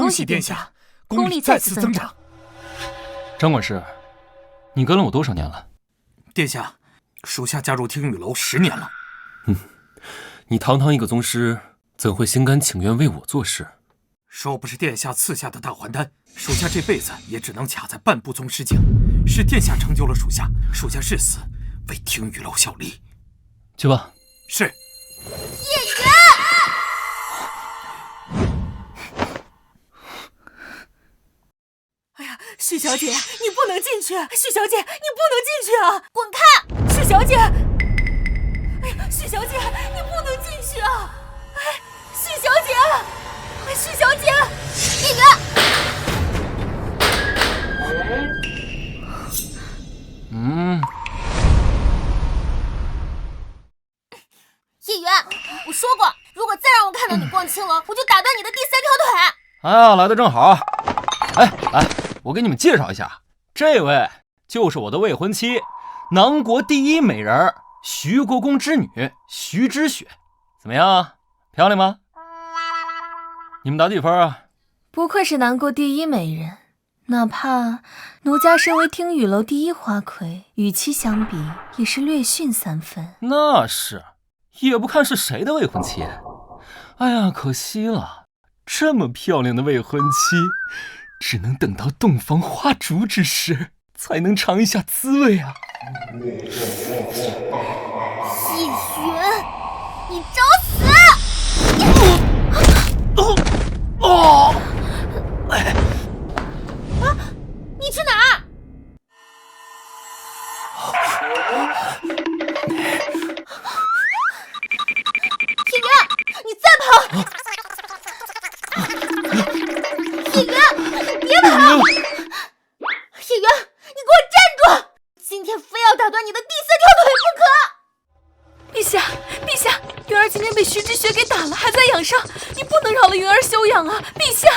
恭喜殿下，功力再次增长。张管事，你跟了我多少年了？殿下，属下加入听雨楼10年了。你堂堂一个宗师，怎会心甘情愿为我做事？若不是殿下赐下的大还丹，属下这辈子也只能卡在半步宗师境。是殿下成就了属下，属下誓死为听雨楼效力。去吧。是。叶瑄，哎呀，许小姐，你不能进去！许小姐，你不能进去啊！滚开！许小姐，哎呀，许小姐，你不能进去啊！哎，许小姐，哎，许小姐，叶瑄。叶瑄，我说过，如果再让我看到你逛青楼，我就打断你的第3条腿。哎呀，来的正好。来，我给你们介绍一下，这位就是我的未婚妻，南国第一美人徐国公之女徐之雪。怎么样，漂亮吗？你们打几分啊？不愧是南国第一美人，哪怕奴家身为听雨楼第一花魁，与其相比也是略逊3分。那是，也不看是谁的未婚妻。哎呀，可惜了，这么漂亮的未婚妻，只能等到洞房花烛之时，才能尝一下滋味啊。叶瑄，你找死！你去哪儿？叶瑄，你再跑！叶瑄，你别跑！叶瑄，你给我站住！今天非要打断你的第3条腿不可！陛下，陛下，云儿今天被徐之雪给打了，还在养伤，你不能饶了云儿休养啊！陛下，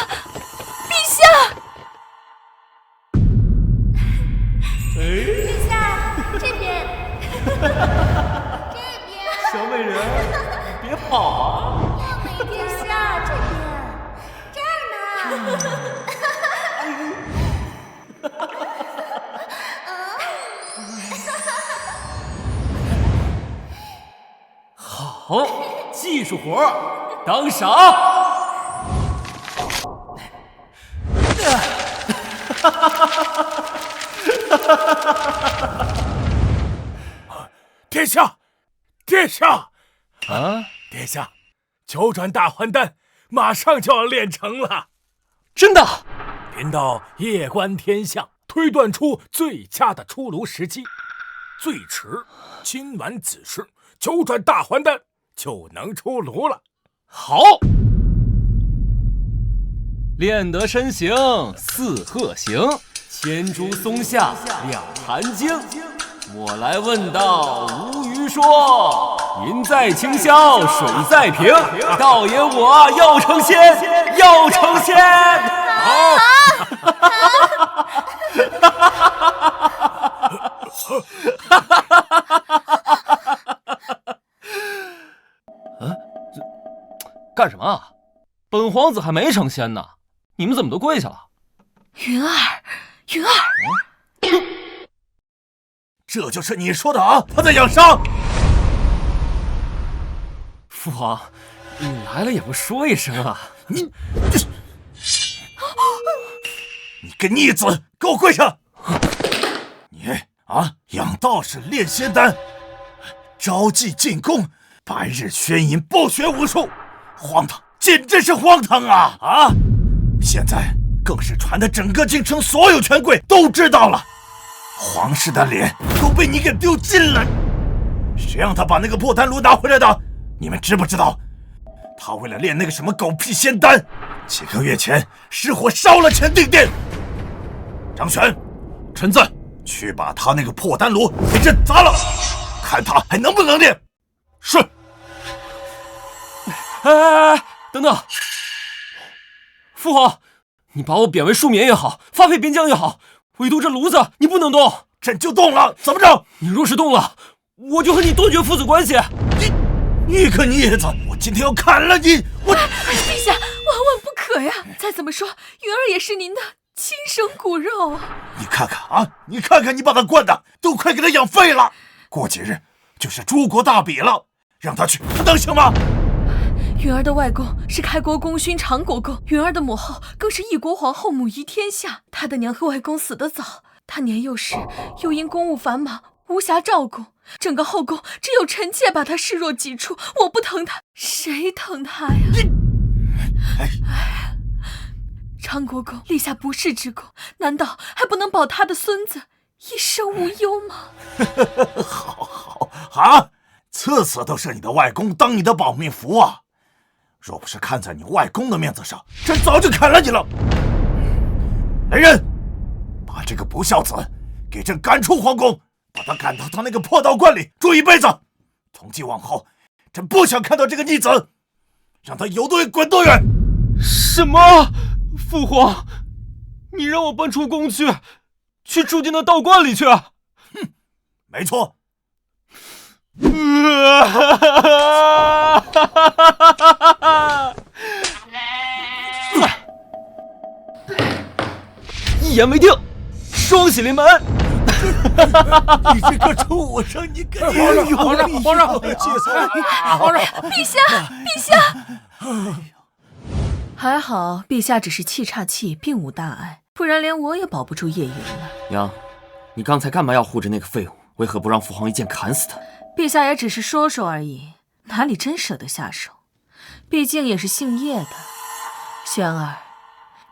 陛下！陛下，这边，这边，小美人，别跑啊！要美殿下，这边，这儿呢。好，技术活当赏。殿下，殿下，殿下，9转大还丹马上就要练成了，真的？临到夜观天象，推断出最佳的出炉时机，最迟今晚子时9转大还丹就能出炉了。好，练得身形似鹤行，牵竹松下两寒经。我来问道，无鱼说，云在清霄，水在平，道爷我要成仙，要成仙。好。干什么啊？本皇子还没成仙呢，你们怎么都跪下了？云儿，云儿，这就是你说的啊？他在养伤。父皇，你来了也不说一声啊！你个逆子，给我跪下！你养道士练仙丹，招妓进宫，白日宣淫暴学无术，荒唐，简直是荒唐啊！现在更是传的整个京城所有权贵都知道了，皇室的脸都被你给丢尽了。谁让他把那个破丹炉拿回来的？你们知不知道？他为了练那个什么狗屁仙丹，几个月前失火烧了乾定殿。张玄，臣子去把他那个破丹炉给朕砸了，看他还能不能练。是。等等，父皇，你把我贬为庶民也好，发配边疆也好，唯独这炉子你不能动。朕就动了，怎么着？你若是动了，我就和你断绝父子关系。你个逆子，我今天要砍了你！陛下，万万不可！可呀！再怎么说，云儿也是您的亲生骨肉啊！你看看啊，你看看你把他惯的，都快给他养废了。过几日就是诸国大比了，让他去，他能行吗？云儿的外公是开国功勋长国公，云儿的母后更是一国皇后，母仪天下。她的娘和外公死得早，她年幼时又因公务繁忙无暇照顾，整个后宫只有臣妾把她视若己出。我不疼她，谁疼她呀？长国公立下不世之功，难道还不能保他的孙子一生无忧吗？好啊，次次都是你的外公当你的保命符啊！若不是看在你外公的面子上，朕早就砍了你了。来人，把这个不孝子给朕赶出皇宫，把他赶到他那个破道观里住一辈子。从今往后，朕不想看到这个逆子，让他有多远滚多远。什么？父皇，你让我搬出宫去住进那道观里去？哼，没错。一言为定，双喜临门。你这个畜生，你个皇上，皇上，陛下！还好，陛下只是气岔气，并无大碍，不然连我也保不住叶云了。娘，你刚才干嘛要护着那个废物？为何不让父皇一剑砍死他？陛下也只是说说而已，哪里真舍得下手？毕竟也是姓叶的。轩儿，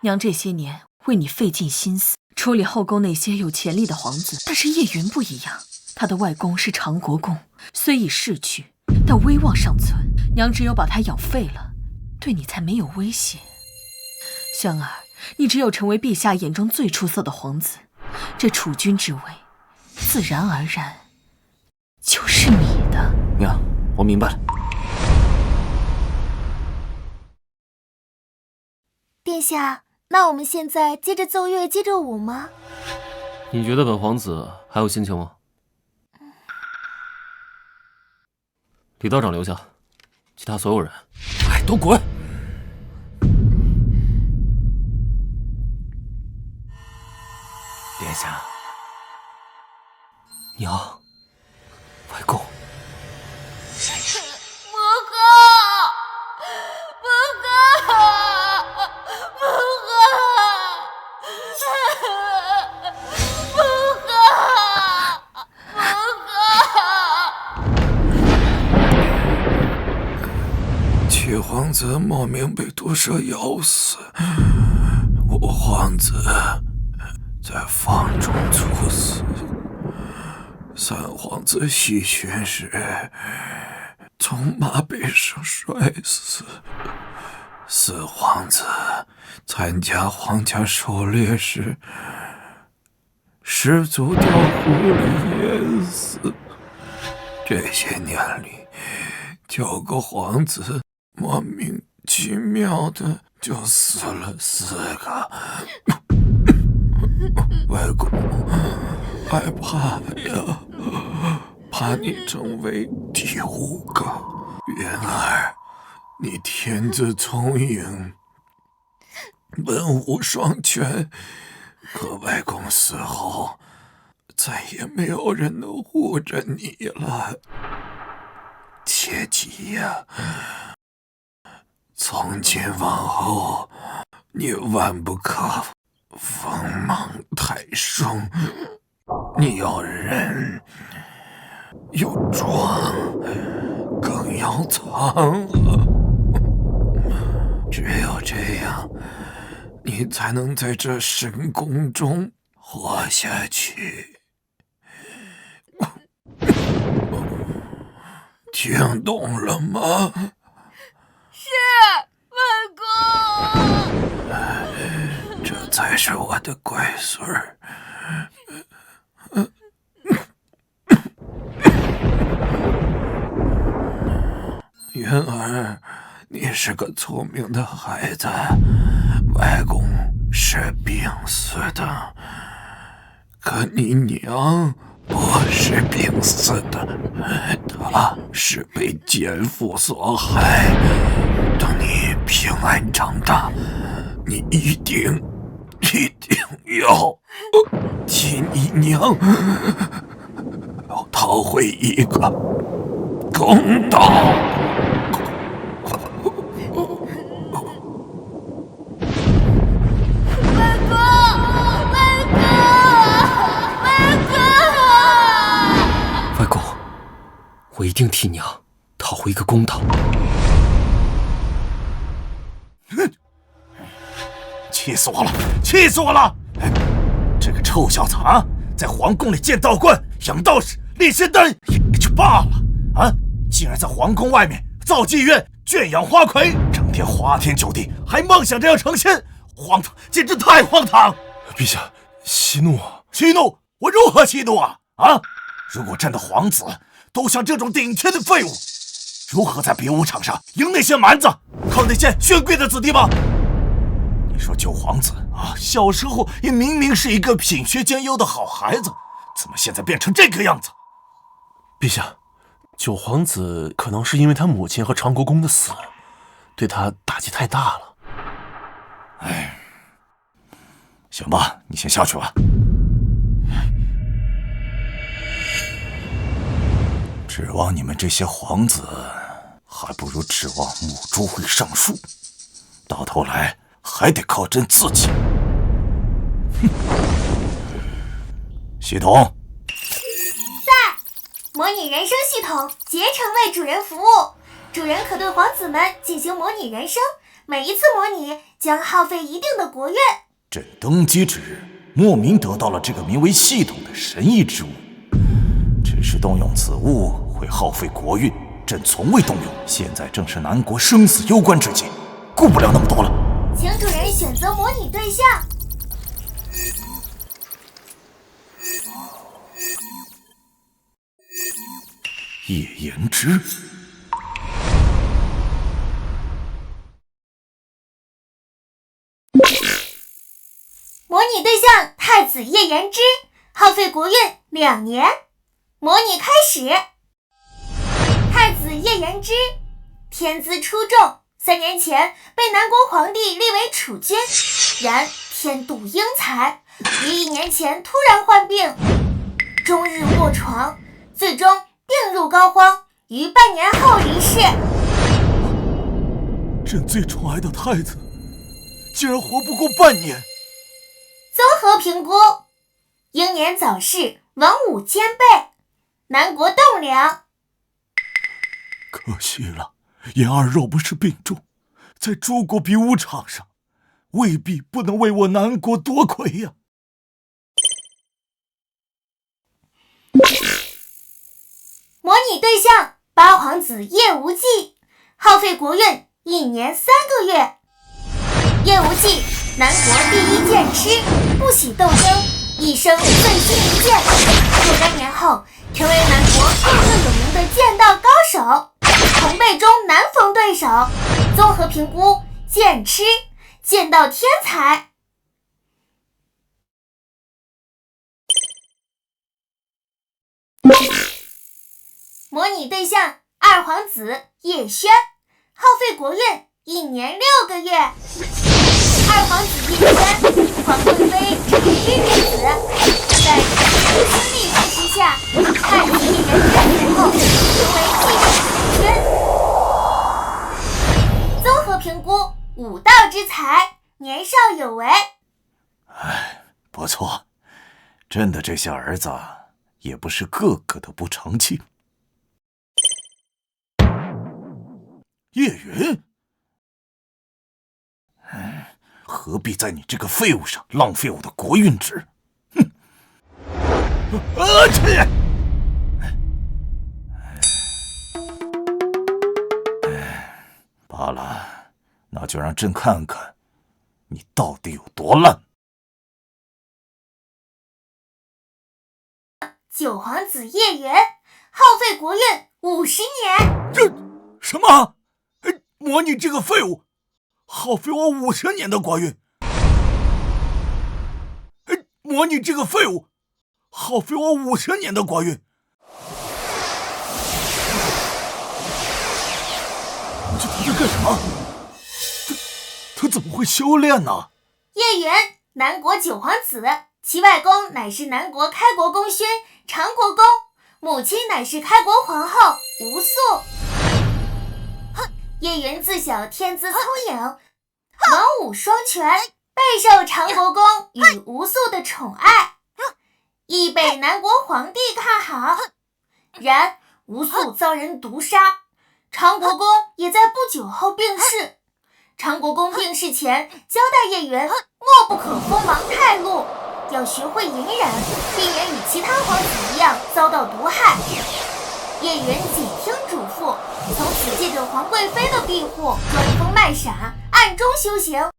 娘这些年为你费尽心思，处理后宫那些有潜力的皇子，但是叶云不一样，他的外公是长国公，虽已逝去，但威望尚存。娘只有把他养废了，对你才没有威胁。轩儿，你只有成为陛下眼中最出色的皇子，这储君之位，自然而然就是你的。娘，我明白了。殿下，那我们现在接着奏乐，接着舞吗？你觉得本皇子还有心情吗？李道长留下，其他所有人，都滚！殿下，娘，外公，七皇子莫名被毒蛇咬死，五皇子在房中猝死，三皇子西巡时从马背上摔死，四皇子参加皇家狩猎时失足掉湖里淹死。这些年里9个皇子莫名其妙的就死了4个。外公害怕呀，怕你成为第5个。云儿，你天资聪颖，文武双全，可外公死后再也没有人能护着你了。切记呀，从今往后你万不可锋芒太盛，你要忍，要装，更要藏。只有这样，你才能在这深宫中活下去。听懂了吗？是，外公。这才是我的乖孙儿。云儿，你是个聪明的孩子，外公是病死的，可你娘不是病死的，她是被奸夫所害。等你平安长大，你一定要替你娘要讨回一个公道。外公，我一定替娘讨回一个公道。气死我了！气死我了！这个臭小子啊，在皇宫里建道观、养道士、炼仙丹也就罢了啊，竟然在皇宫外面造妓院、圈养花魁，整天花天酒地，还梦想着要成仙，荒唐，简直太荒唐！陛下，息怒啊！息怒？我如何息怒啊？啊！如果朕的皇子都像这种顶天的废物，如何在比武场上赢那些蛮子，靠那些权贵的子弟吗？你说九皇子啊，小时候也明明是一个品学兼优的好孩子，怎么现在变成这个样子？陛下，九皇子可能是因为他母亲和长国公的死，对他打击太大了。哎，行吧，你先下去吧。指望你们这些皇子，还不如指望母猪会上树，到头来还得靠朕自己。哼！系统，模拟人生系统竭诚为主人服务，主人可对皇子们进行模拟人生，每一次模拟将耗费一定的国运。朕登基之日，莫名得到了这个名为系统的神异之物，只是动用此物会耗费国运，朕从未动用。现在正是南国生死攸关之际，顾不了那么多了。请主人选择模拟对象。叶延之。模拟对象太子叶延之，耗费国运2年。模拟开始。太子叶延之，天资出众，3年前被南国皇帝立为储君，然天妒英才，于1年前突然患病，终日卧床，最终病入膏肓，于半年后离世。朕最宠爱的太子，竟然活不过半年。综合评估：英年早逝，文武兼备，南国栋梁。可惜了，妍儿若不是病重，在诸国比武场上，未必不能为我南国夺魁呀。模拟对象八皇子叶无忌，耗费国运1年3个月。叶无忌，南国第1剑痴，不喜斗争，一生奋心一剑，若干年后成为南国赫赫有名的剑道高手，同辈中难逢对手。综合评估：剑痴，剑道天才。模拟对象二皇子叶轩，耗费国运1年6个月。二皇子叶轩，皇贵妃长居女子，在父亲力支持下，太子叶延之死后，成为继位储君。综合评估：武道之才，年少有为。不错，朕的这些儿子也不是个个都不成器。叶云，何必在你这个废物上浪费我的国运值？哼！切！罢了，那就让朕看看你到底有多烂。九皇子叶元，耗费国运50年。这什么？模拟这个废物，耗费我50年的国运。模拟这个废物，耗费我50年的国运。你这他在干什么？又怎么会修炼呢？叶云，南国九皇子，其外公乃是南国开国功勋长国公，母亲乃是开国皇后吴素。叶云自小天资聪颖，文武双全，备受长国公与吴素的宠爱，亦被南国皇帝看好。然吴素遭人毒杀，长国公也在不久后病逝。长国公病逝前交代叶云，莫不可封王太路，要学会隐忍，避免与其他皇子一样遭到毒害。叶云谨听嘱咐，从此借着皇贵妃的庇护，装疯卖傻，暗中修行。5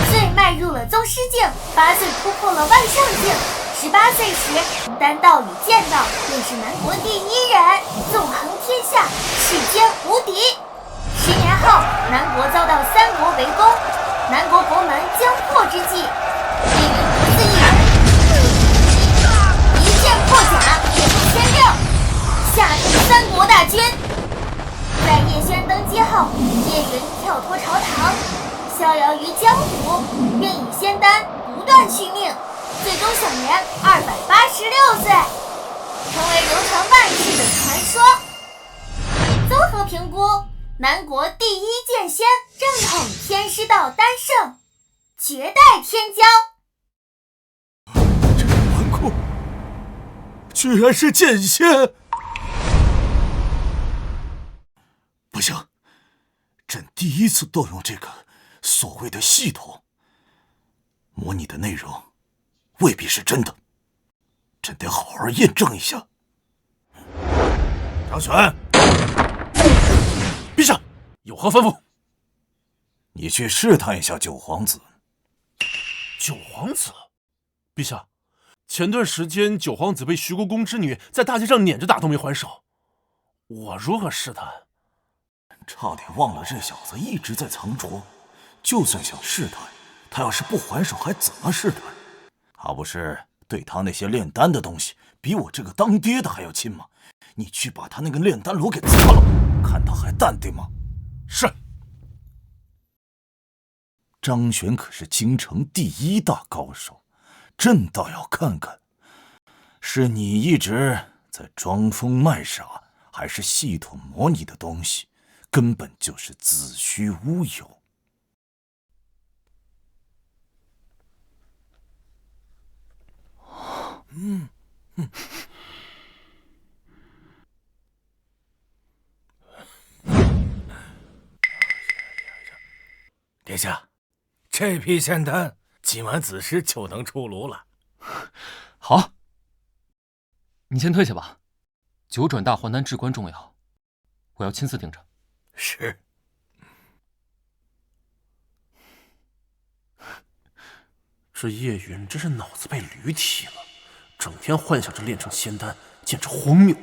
岁迈入了宗师境，8岁突破了万上境，18岁时丹道与剑道便是南国第1人，纵横天下，世间无敌。10年后，南国遭到3国围攻，南国国门将破之际，叶云独自一人，一剑破甲，也不签令，下令3国大军。在叶轩登基后，叶云跳脱朝堂，逍遥于江湖，并以仙丹不断续命，最终享年286岁，成为流传万世的传说。综合评估，南国第1剑仙正统天师道丹圣，绝代天骄。这个顽固，居然是剑仙！不行，朕第一次动用这个所谓的系统，模拟的内容未必是真的，朕得好好验证一下。张璇，陛下，有何吩咐？你去试探一下九皇子。九皇子，陛下，前段时间九皇子被徐国公之女在大街上撵着打都没还手，我如何试探？差点忘了，这小子一直在藏拙。就算想试探，他要是不还手，还怎么试探？他不是对他那些炼丹的东西比我这个当爹的还要亲吗？你去把他那个炼丹炉给砸了，看他还淡定吗？是。张璇可是京城第1大高手，朕倒要看看，是你一直在装疯卖傻，还是系统模拟的东西根本就是子虚乌有。殿下，这批仙丹今晚子时就能出炉了。好，你先退下吧，九转大还丹至关重要，我要亲自盯着。是。这叶云真是脑子被驴踢了，整天幻想着炼成仙丹，简直荒谬。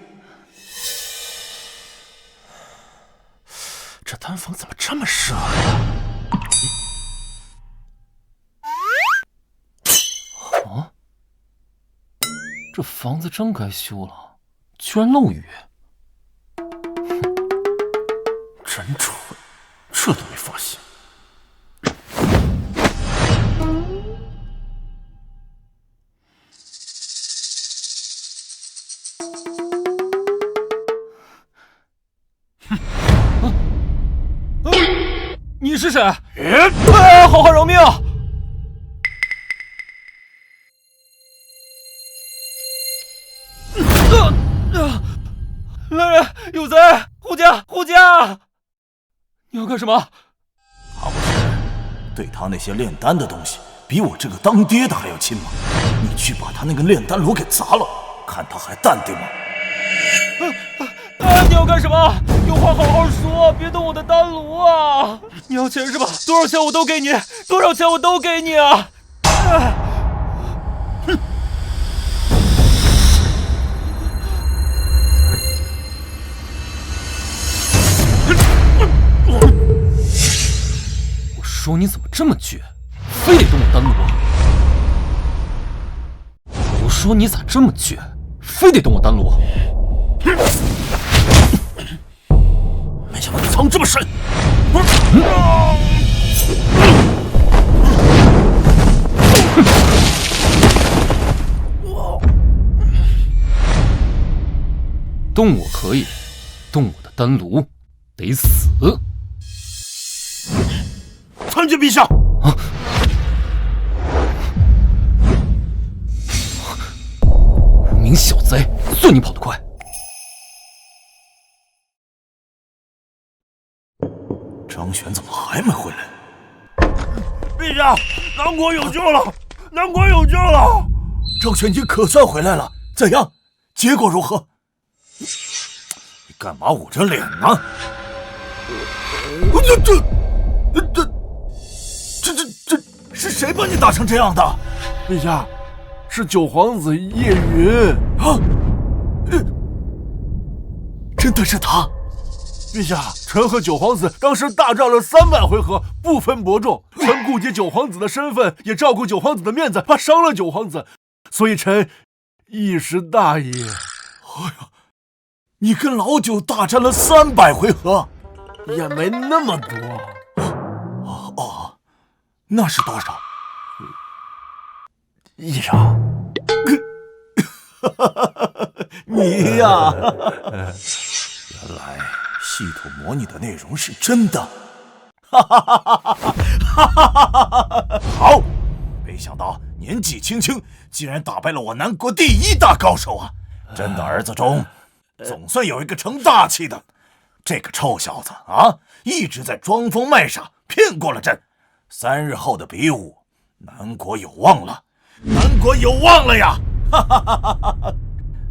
这丹房怎么这么热呀？啊！这房子真该修了，居然漏雨。真蠢，这都没发现。你是谁？好好饶命！来人，有贼！护驾！护驾！你要干什么？他不是对他那些炼丹的东西比我这个当爹的还要亲吗？你去把他那个炼丹炉给砸了，看他还淡定吗？你要干什么？有话好好说，别动我的丹炉啊！你要钱是吧？多少钱我都给你，多少钱我都给你啊！我说你怎么这么倔，非得动我丹炉？我说你咋这么倔，非得动我丹炉？没想到你藏这么深！动我可以，动我的丹炉得死。参见陛下。啊！无名小贼，算你跑得快。张玄怎么还没回来？陛下，南国有救了！南国有救了！张玄你可算回来了，怎样？结果如何？你干嘛捂着脸呢？这是谁把你打成这样的？陛下，是九皇子叶云啊！真的是他！陛下，臣和九皇子当时大战了300回合，不分伯仲。臣顾及九皇子的身份，也照顾九皇子的面子，怕伤了九皇子，所以臣一时大意。哎呀，你跟老九大战了300回合，也没那么多。哦，那是多少？1场。你呀，原来系统模拟的内容是真的。好，没想到年纪轻轻竟然打败了我南国第1大高手啊！朕的儿子中，总算有一个成大器的。这个臭小子啊，一直在装疯卖傻，骗过了朕。3日后的比武，南国有望了，南国有望了呀！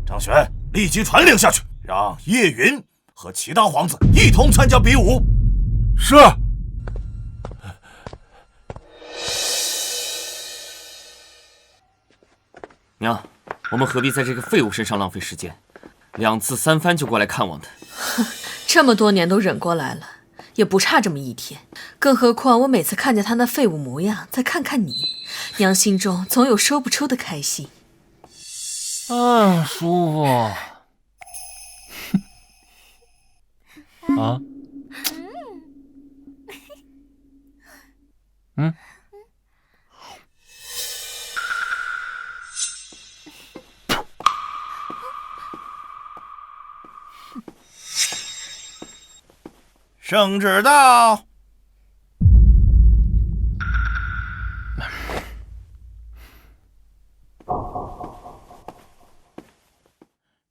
张玄，立即传令下去，让叶云和其他皇子一同参加比武。是。娘，我们何必在这个废物身上浪费时间？2次3番就过来看望他。这么多年都忍过来了，也不差这么一天。更何况我每次看见他那废物模样，再看看你，娘心中总有说不出的开心。舒服。啊？嗯？圣旨到。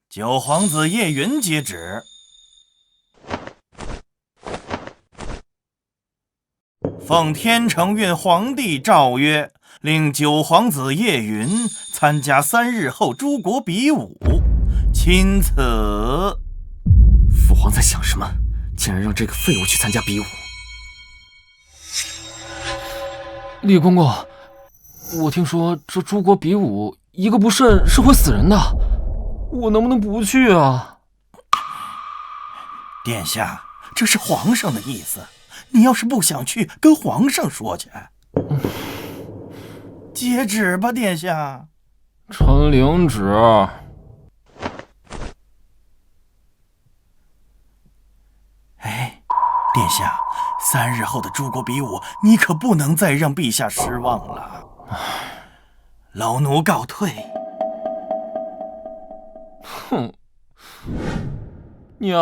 九皇子叶云接旨。奉天承运皇帝诏曰，令九皇子叶云参加3日后诸国比武，钦此。父皇在想什么？竟然让这个废物去参加比武！李公公，我听说这诸国比武，一个不慎是会死人的，我能不能不去啊？殿下，这是皇上的意思，你要是不想去，跟皇上说去。接旨吧，殿下。臣领旨。哎，殿下，3日后的诸国比武，你可不能再让陛下失望了。老奴告退。哼，娘，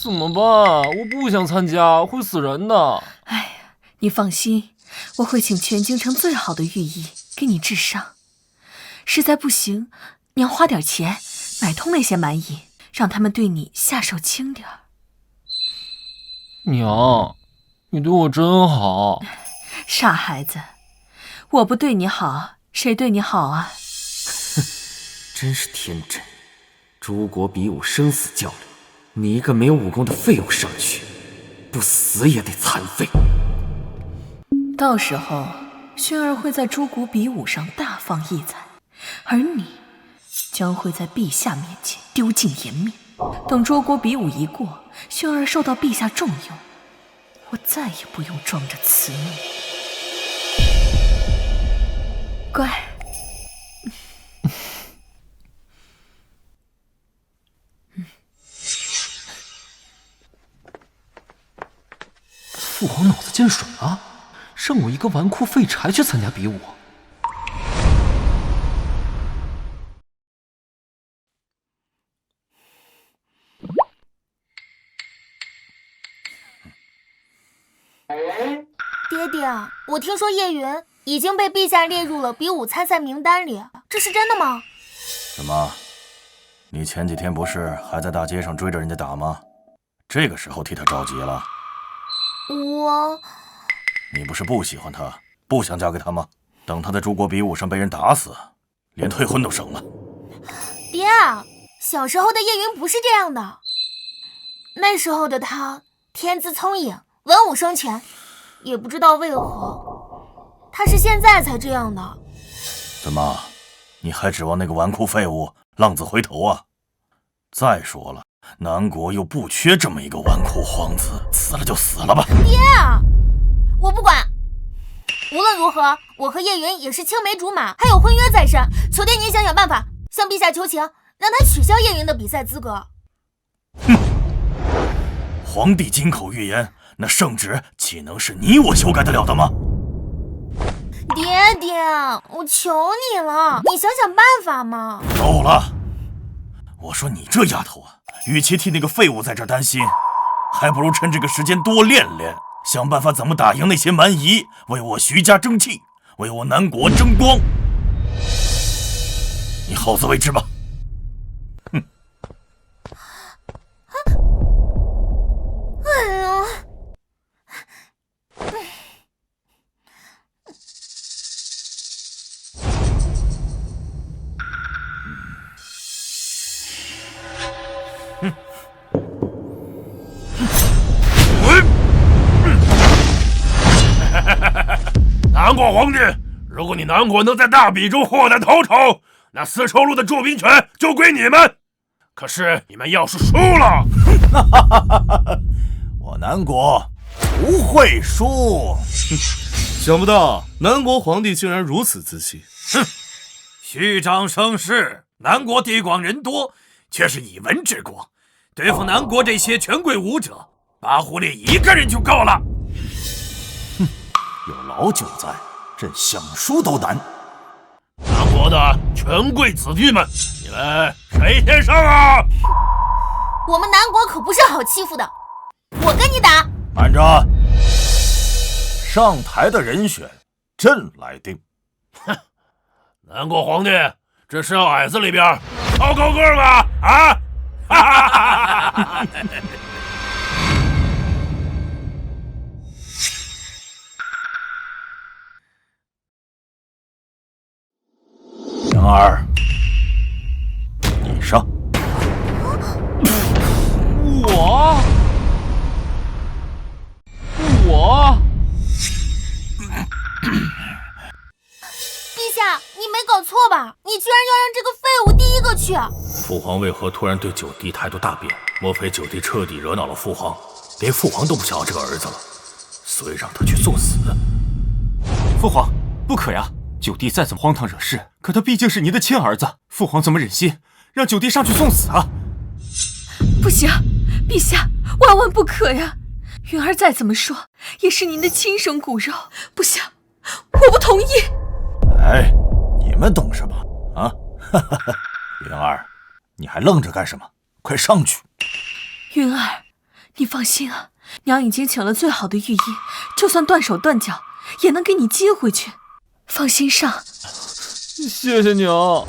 怎么办？我不想参加，会死人的。哎呀，你放心，我会请全京城最好的御医给你治伤。实在不行，娘花点钱买通那些蛮夷，让他们对你下手轻点儿。娘，你对我真好。傻孩子，我不对你好，谁对你好啊？真是天真。诸国比武生死较量，你一个没有武功的废物上去，不死也得残废。到时候，薰儿会在诸国比武上大放异彩，而你将会在陛下面前丢尽颜面。等诸国比武一过，薰儿受到陛下重用，我再也不用装着慈母。乖。父皇脑子进水了，让我一个纨绔废柴去参加比武。爹爹，我听说叶云已经被陛下列入了比武参赛名单里，这是真的吗？怎么，你前几天不是还在大街上追着人家打吗？这个时候替他着急了？你不是不喜欢他，不想嫁给他吗？等他在诸国比武上被人打死，连退婚都省了。爹，小时候的叶云不是这样的，那时候的他天资聪颖，文武双全，也不知道为何他是现在才这样的。怎么，你还指望那个纨绔废物浪子回头啊？再说了，南国又不缺这么一个纨绔皇子，死了就死了吧。爹，我不管，无论如何，我和叶云也是青梅竹马，还有婚约在身，求爹您想想办法，向陛下求情，让他取消叶云的比赛资格。哼，皇帝金口玉言，那圣旨岂能是你我修改得了的吗？爹，我求你了，你想想办法嘛。够了！我说你这丫头啊，与其替那个废物在这儿担心，还不如趁这个时间多练练，想办法怎么打赢那些蛮夷，为我徐家争气，为我南国争光。你好自为之吧。哼。哎呦！南国皇帝，如果你南国能在大比中获得头筹，那丝绸路的驻兵权就归你们。可是你们要是输了，我南国不会输。想不到南国皇帝竟然如此自信。哼，虚张声势，南国地广人多，却是以文治国。对付南国这些权贵武者，八狐狸一个人就够了。哼，有老九在，朕想输都难。南国的权贵子弟们，你们谁先上啊？我们南国可不是好欺负的，我跟你打。慢着，上台的人选朕来定。哼，南国皇帝，这是矮子里边挑高个吗？啊！哈哈哈哈！杨儿，你上。我。陛下，你没搞错吧？你居然要让这个废物第一个去！父皇为何突然对九弟态度大变？莫非九弟彻底惹恼了父皇，连父皇都不想要这个儿子了，所以让他去送死？父皇，不可呀！九弟再怎么荒唐惹事，可他毕竟是您的亲儿子，父皇怎么忍心让九弟上去送死啊？不行，陛下，万万不可呀！云儿再怎么说也是您的亲生骨肉，不行，我不同意。哎，你们懂什么啊？云儿，你还愣着干什么？快上去！云儿，你放心啊，娘已经请了最好的御医，就算断手断脚，也能给你接回去。放心上。谢谢娘。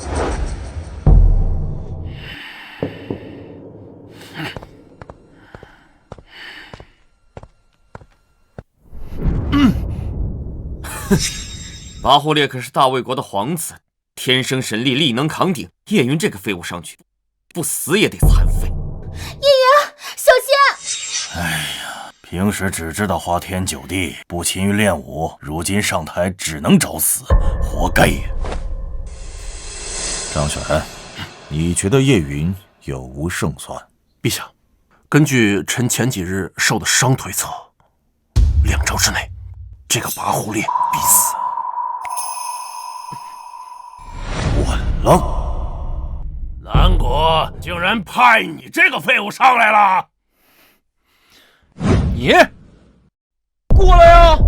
八忽烈可是大魏国的皇子，天生神力，力能扛鼎。叶云这个废物上去，不死也得残废。叶云，小心！哎呀，平时只知道花天酒地，不勤于练武，如今上台只能找死，活该呀！张选，你觉得叶云有无胜算？陛下，根据臣前几日受的伤推测，2周之内，这个八狐烈必死。稳了！南国竟然派你这个废物上来了！你过来呀！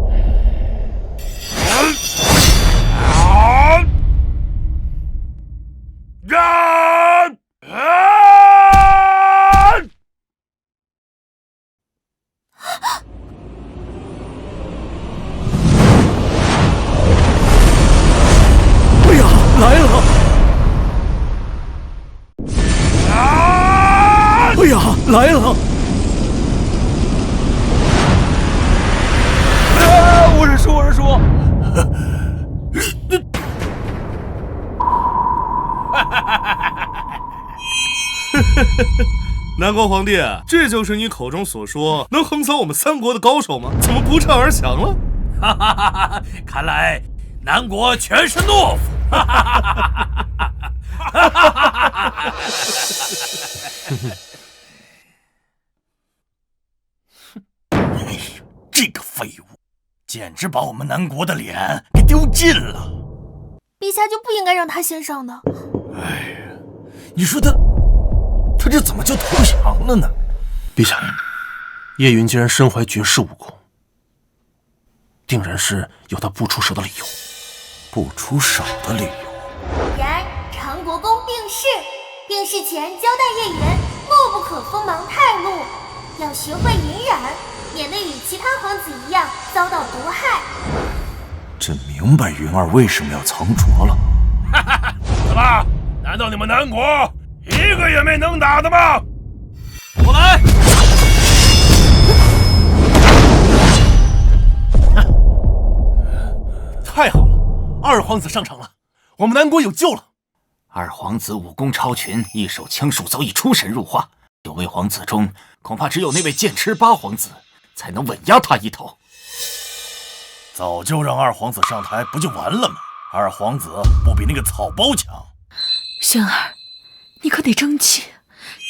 哎呀，来了！哎呀，来了！我认输，我认输。南国皇帝，这就是你口中所说能横扫我们三国的高手吗？怎么不战而降了？哈哈哈哈！看来南国全是懦夫。哈哈哈哈哈哈！哎呦，这个废物，简直把我们南国的脸给丢尽了。陛下就不应该让他先上的。哎呀，你说他这怎么就投降了呢？陛下，叶云既然身怀绝世武功，定然是有他不出手的理由。不出手的理由。然长国公病逝，病逝前交代叶云，莫不可锋芒太露，要学会隐忍，免得与其他皇子一样遭到毒害。朕明白云儿为什么要藏拙了。哈哈，怎么？难道你们南国一个也没能打的吗？我来！太好了，二皇子上场了，我们南国有救了。二皇子武功超群，一手枪术早已出神入化，九位皇子中，恐怕只有那位剑痴八皇子才能稳压他一头。早就让二皇子上台不就完了吗？二皇子不比那个草包强。轩儿，你可得争气，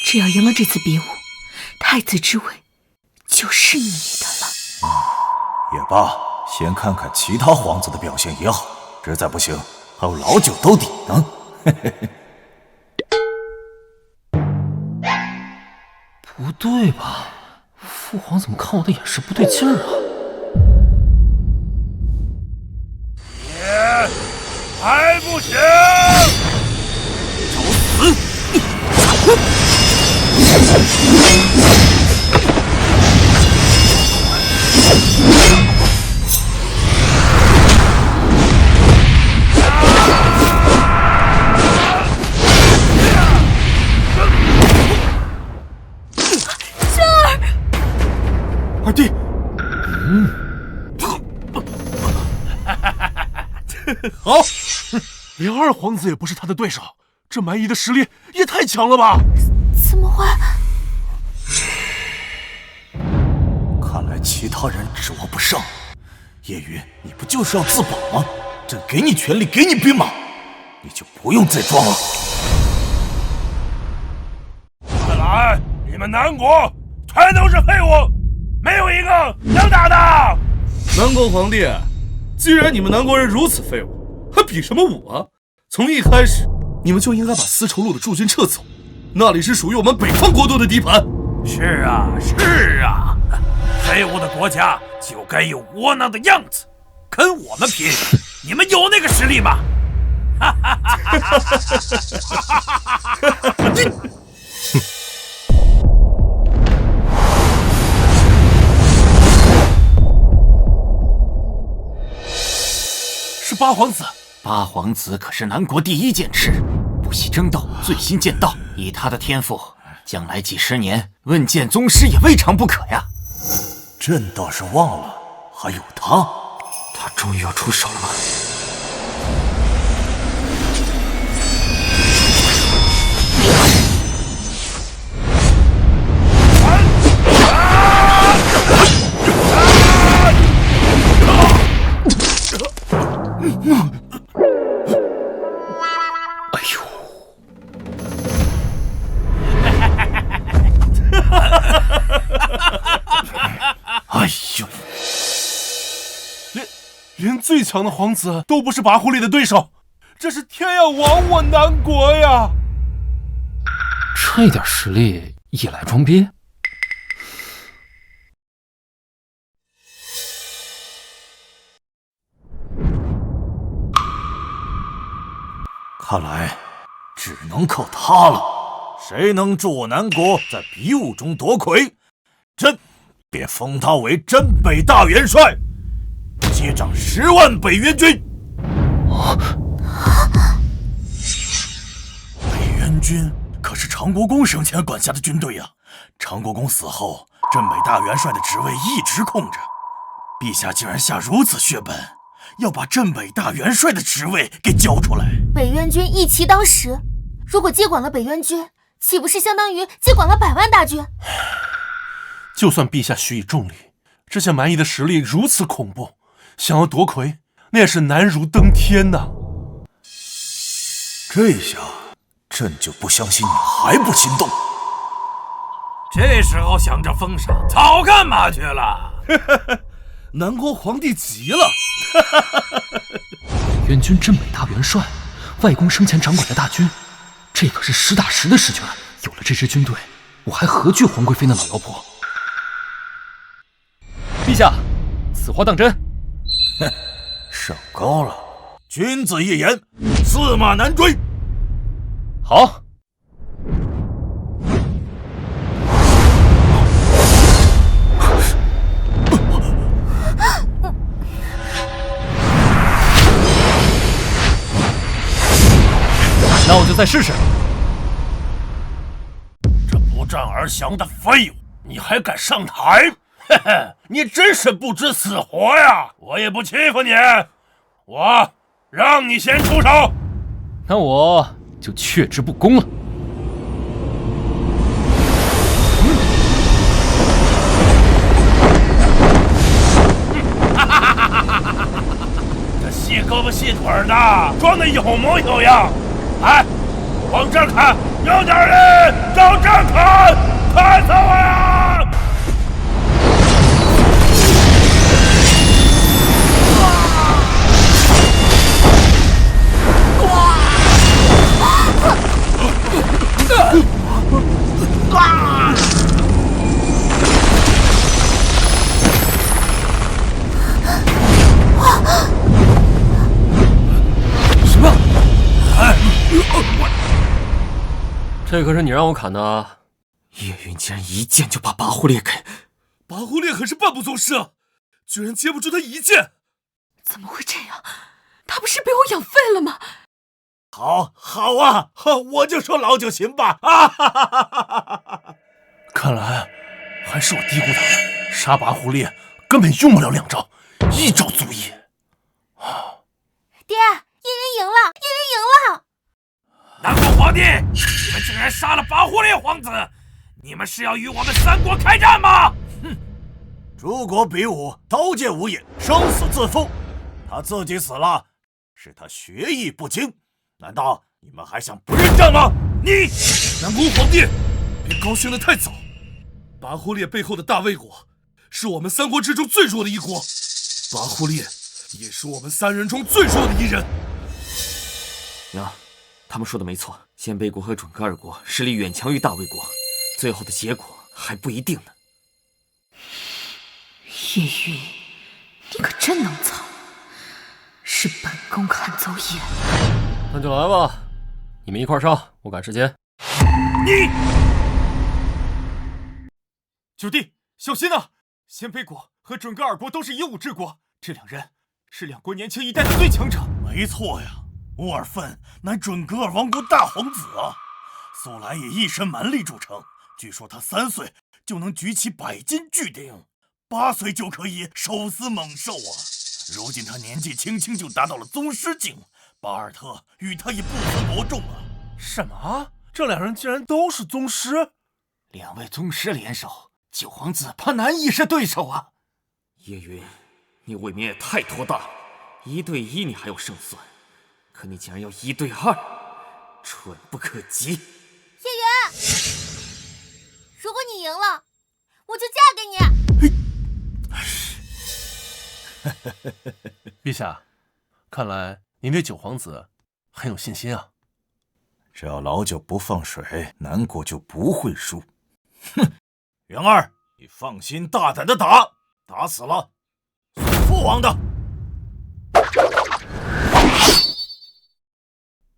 只要赢了这次比武，太子之位就是你的了。也罢，先看看其他皇子的表现也好，实在不行还有老九兜底呢。不对吧？父皇怎么看我的眼神不对劲儿啊？还不行！找二弟，好，连二皇子也不是他的对手，这蛮夷的实力也太强了吧？怎么会？看来其他人指我不上。叶云，你不就是要自保吗？朕给你权力，给你兵马，你就不用再装了。看来你们南国全都是废物，没有一个能打的。南国皇帝，既然你们南国人如此废物，还比什么武啊？从一开始，你们就应该把丝绸路的驻军撤走，那里是属于我们北方国度的地盘。是啊，是啊，废物的国家就该有窝囊的样子，跟我们拼，你们有那个实力吗？哈哈哈哈哈！是八皇子。八皇子可是南国第一剑痴，不惜争斗，醉心剑道。以他的天赋，将来几十年问剑宗师也未尝不可呀。朕倒是忘了，还有他。他终于要出手了吗？哎呦！哎呦！连最强的皇子都不是拔狐狸的对手，这是天要亡我南国呀！这点实力也来装逼？看来只能靠他了。谁能助我南国在比武中夺魁，朕便封他为镇北大元帅，接掌10万北元军。北元军可是长国公生前管辖的军队呀！长国公死后，镇北大元帅的职位一直空着。陛下竟然下如此血本，要把镇北大元帅的职位给交出来。北元军一骑当十，如果接管了北元军，岂不是相当于接管了100万大军？就算陛下许以重礼，这些蛮夷的实力如此恐怖，想要夺魁，那也是难如登天呐。这下，朕就不相信你还不心动。这时候想着封赏，早干嘛去了？南国皇帝急了。元军镇北大元帅，外公生前掌管的大军，这可是实打实的实权。有了这支军队，我还何惧皇贵妃那老妖婆？陛下，此话当真？哼，上高了。君子一言，驷马难追。好。那我就再试试。这不战而降的废物，你还敢上台？嘿嘿，你真是不知死活呀！我也不欺负你，我让你先出手。那我就却之不恭了。这细胳膊细腿的，装的有模有样。哎，往这儿看，有点人朝这儿看，看死我呀！什么？这可是你让我砍的。叶云竟然一剑就把拔胡烈给……拔胡烈可是半步宗师啊，居然接不住他一剑。怎么会这样？他不是被我养废了吗？好啊，我就说老九行吧。啊哈哈哈哈哈！看来还是我低估他了，杀拔胡烈根本用不了2招，1招足矣。爹，叶云赢了，叶云赢了！南国皇帝，你们竟然杀了拔胡烈皇子，你们是要与我们3国开战吗？哼！诸国比武，刀剑无眼，生死自负。他自己死了，是他学艺不精。难道你们还想不认账吗？你，南国皇帝，别高兴得太早。拔胡烈背后的大魏国，是我们3国之中最弱的一国。拔胡烈也是我们3人中最弱的一人。娘，他们说的没错，鲜卑国和准噶尔国实力远强于大魏国，最后的结果还不一定呢。叶云，你可真能藏，是本宫看走眼。那就来吧，你们一块上，我赶时间。你，九弟小心啊！鲜卑国和准噶尔国都是以武治国，这2人是2国年轻一代的最强者。没错呀，乌尔奋乃准噶尔王国大皇子啊，素来以一身蛮力著称。据说他3岁就能举起100斤巨鼎，8岁就可以手撕猛兽啊！如今他年纪轻轻就达到了宗师境，巴尔特与他也不分伯仲啊！什么？这2人竟然都是宗师？2位宗师联手，九皇子怕难以是对手啊！叶云，你未免也太托大了，1对1你还有胜算，可你竟然要1对2，蠢不可及！叶云，如果你赢了，我就嫁给你。陛下，看来您对九皇子很有信心啊。只要老九不放水，南国就不会输。哼，元儿，你放心大胆的打，打死了父王的。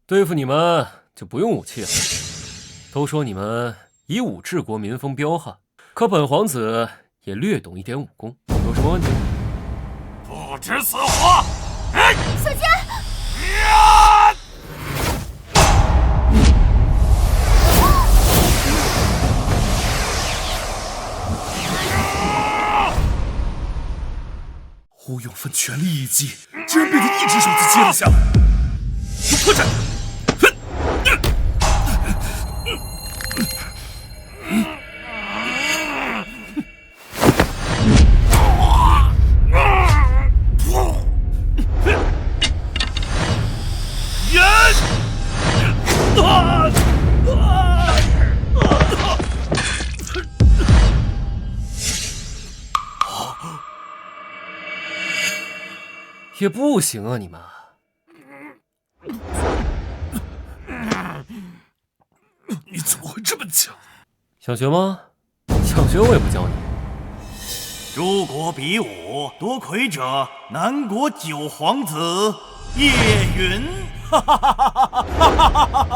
对付你们就不用武器了。都说你们以武治国，民风彪悍，可本皇子也略懂一点武功，有什么问题吗？不知死活！哎，小杰！呀！吴永芬全力一击，竟然被他一只手就接了下来，有破绽！也不行啊，你们！你怎么会这么强？想学吗？想学我也不教你。诸国比武夺魁者，南国九皇子叶云。哈哈哈哈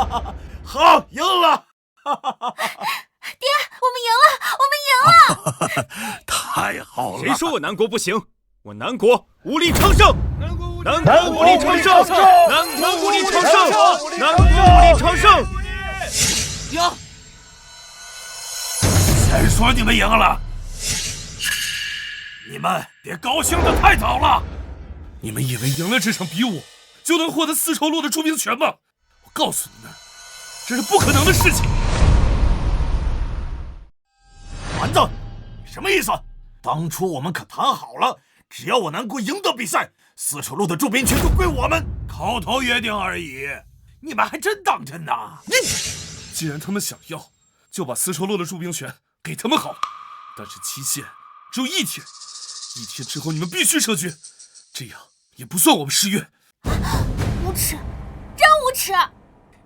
哈！好，赢了！爹，我们赢了，我们赢了！太好了！谁说我南国不行？我南国武力昌盛，南国武力昌盛，南国武力昌盛，南国武力昌盛。赢！谁说你们赢了？你们别高兴得太早了。你们以为赢了这场比武就能获得丝绸路的铸兵权吗？我告诉你们，这是不可能的事情。丸子，你什么意思？当初我们可谈好了，只要我南国赢得比赛，丝绸路的铸兵权就归我们。口头约定而已，你们还真当真呐？既然他们想要，就把丝绸路的铸兵权给他们好，但是期限只有1天，1天之后你们必须撤军，这样也不算我们失约。无耻，真无耻！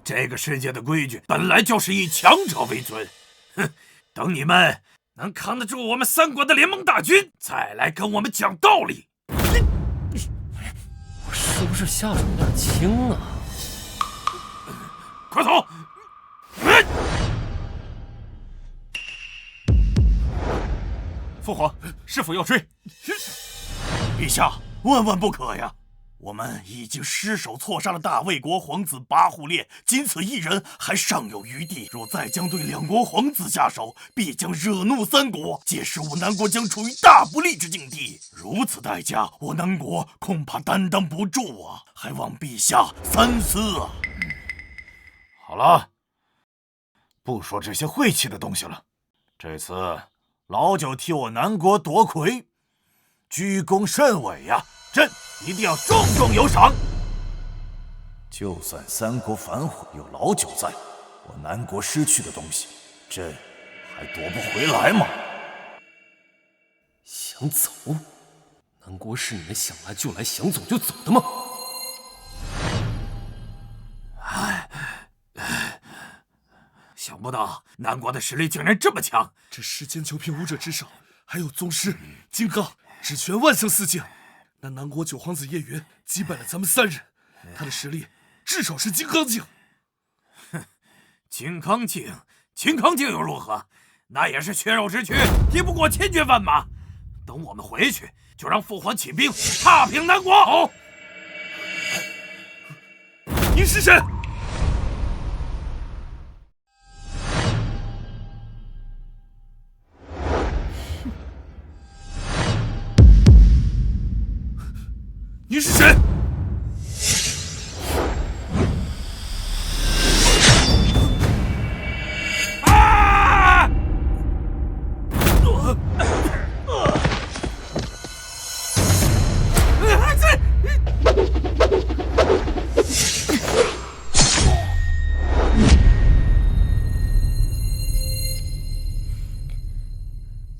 这个世界的规矩本来就是以强者为尊。哼，等你们能扛得住我们3国的联盟大军，再来跟我们讲道理。我是不是下手有点轻啊？快走！父皇是否要追？陛下，万万不可呀！我们已经失手错杀了大魏国皇子跋扈烈，仅此一人，还尚有余地。若再将对2国皇子下手，必将惹怒3国，届时我南国将处于大不利之境地。如此代价，我南国恐怕担当不住啊！还望陛下三思啊！好了，不说这些晦气的东西了。这次老九替我南国夺魁，居功甚伟呀！朕一定要重重有赏。就算3国反悔，有老九在，我南国失去的东西，朕还夺不回来吗？想走？南国是你们想来就来、想走就走的吗？想不到南国的实力竟然这么强。这世间9品武者之上，还有宗师、金刚、指拳万象4境。那南国9皇子叶云击败了咱们3人，他的实力至少是金刚境。哼，金刚境又如何？那也是缺肉之躯，敌不过千军万马。等我们回去，就让父皇起兵，踏平南国。好。您是谁？你是谁？啊！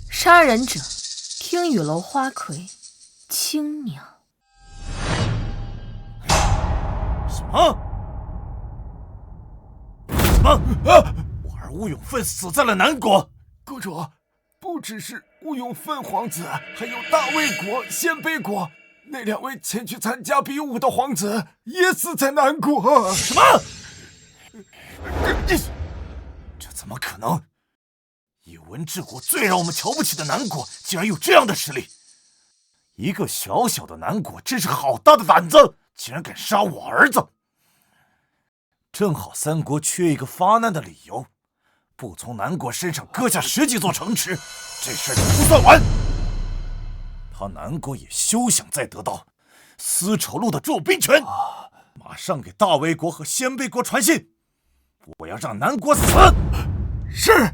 杀人者，听雨楼花魁，青娘。什么？我儿吴永芬死在了南国。公主，不只是吴永芬皇子，还有大魏国、鲜卑国那2位前去参加比武的皇子也死在南国。什么？这怎么可能？一文治国最让我们瞧不起的南国，竟然有这样的实力！一个小小的南国，真是好大的胆子，竟然敢杀我儿子！正好三国缺一个发难的理由，不从南国身上割下10几座城池，这事就不算完。他南国也休想再得到丝绸路的驻兵权，马上给大魏国和鲜卑国传信，我要让南国死！是。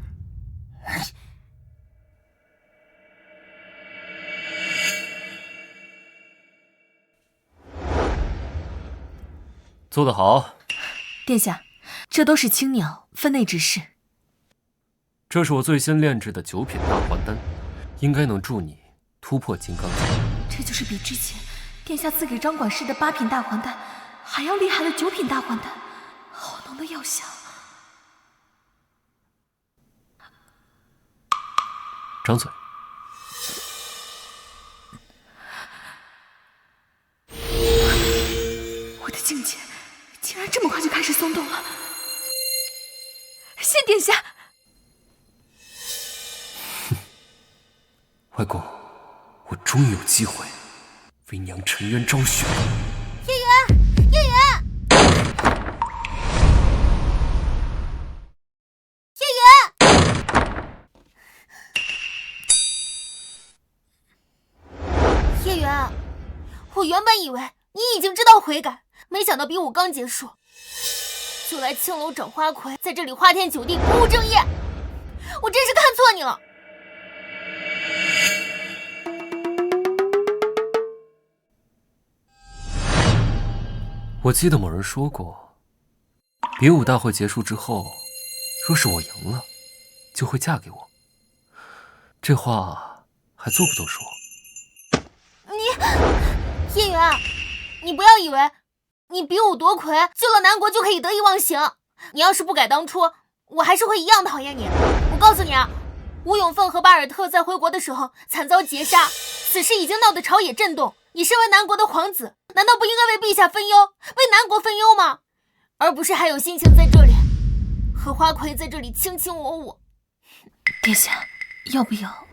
做得好，殿下，这都是青鸟分内之事。这是我最新炼制的9品大还丹，应该能助你突破金刚境。这就是比之前殿下赐给张管事的8品大还丹还要厉害的9品大还丹，好浓的药香。张嘴。我的境界竟然这么快就开始松动了，谢殿下。外公，我终于有机会为娘沉冤昭雪了。叶远，叶远，叶远，叶远，我原本以为你已经知道悔改，没想到比武刚结束就来青楼找花魁，在这里花天酒地不务正业，我真是看错你了。我记得某人说过，比武大会结束之后，若是我赢了，就会嫁给我。这话还做不做说？叶远，你不要以为你比武夺魁救了南国就可以得意忘形。你要是不改当初，我还是会一样讨厌你。我告诉你啊，吴永凤和巴尔特在回国的时候惨遭劫杀，此事已经闹得朝野震动。你身为南国的皇子，难道不应该为陛下分忧，为南国分忧吗？而不是还有心情在这里和花魁在这里卿卿我我。殿下，要不要？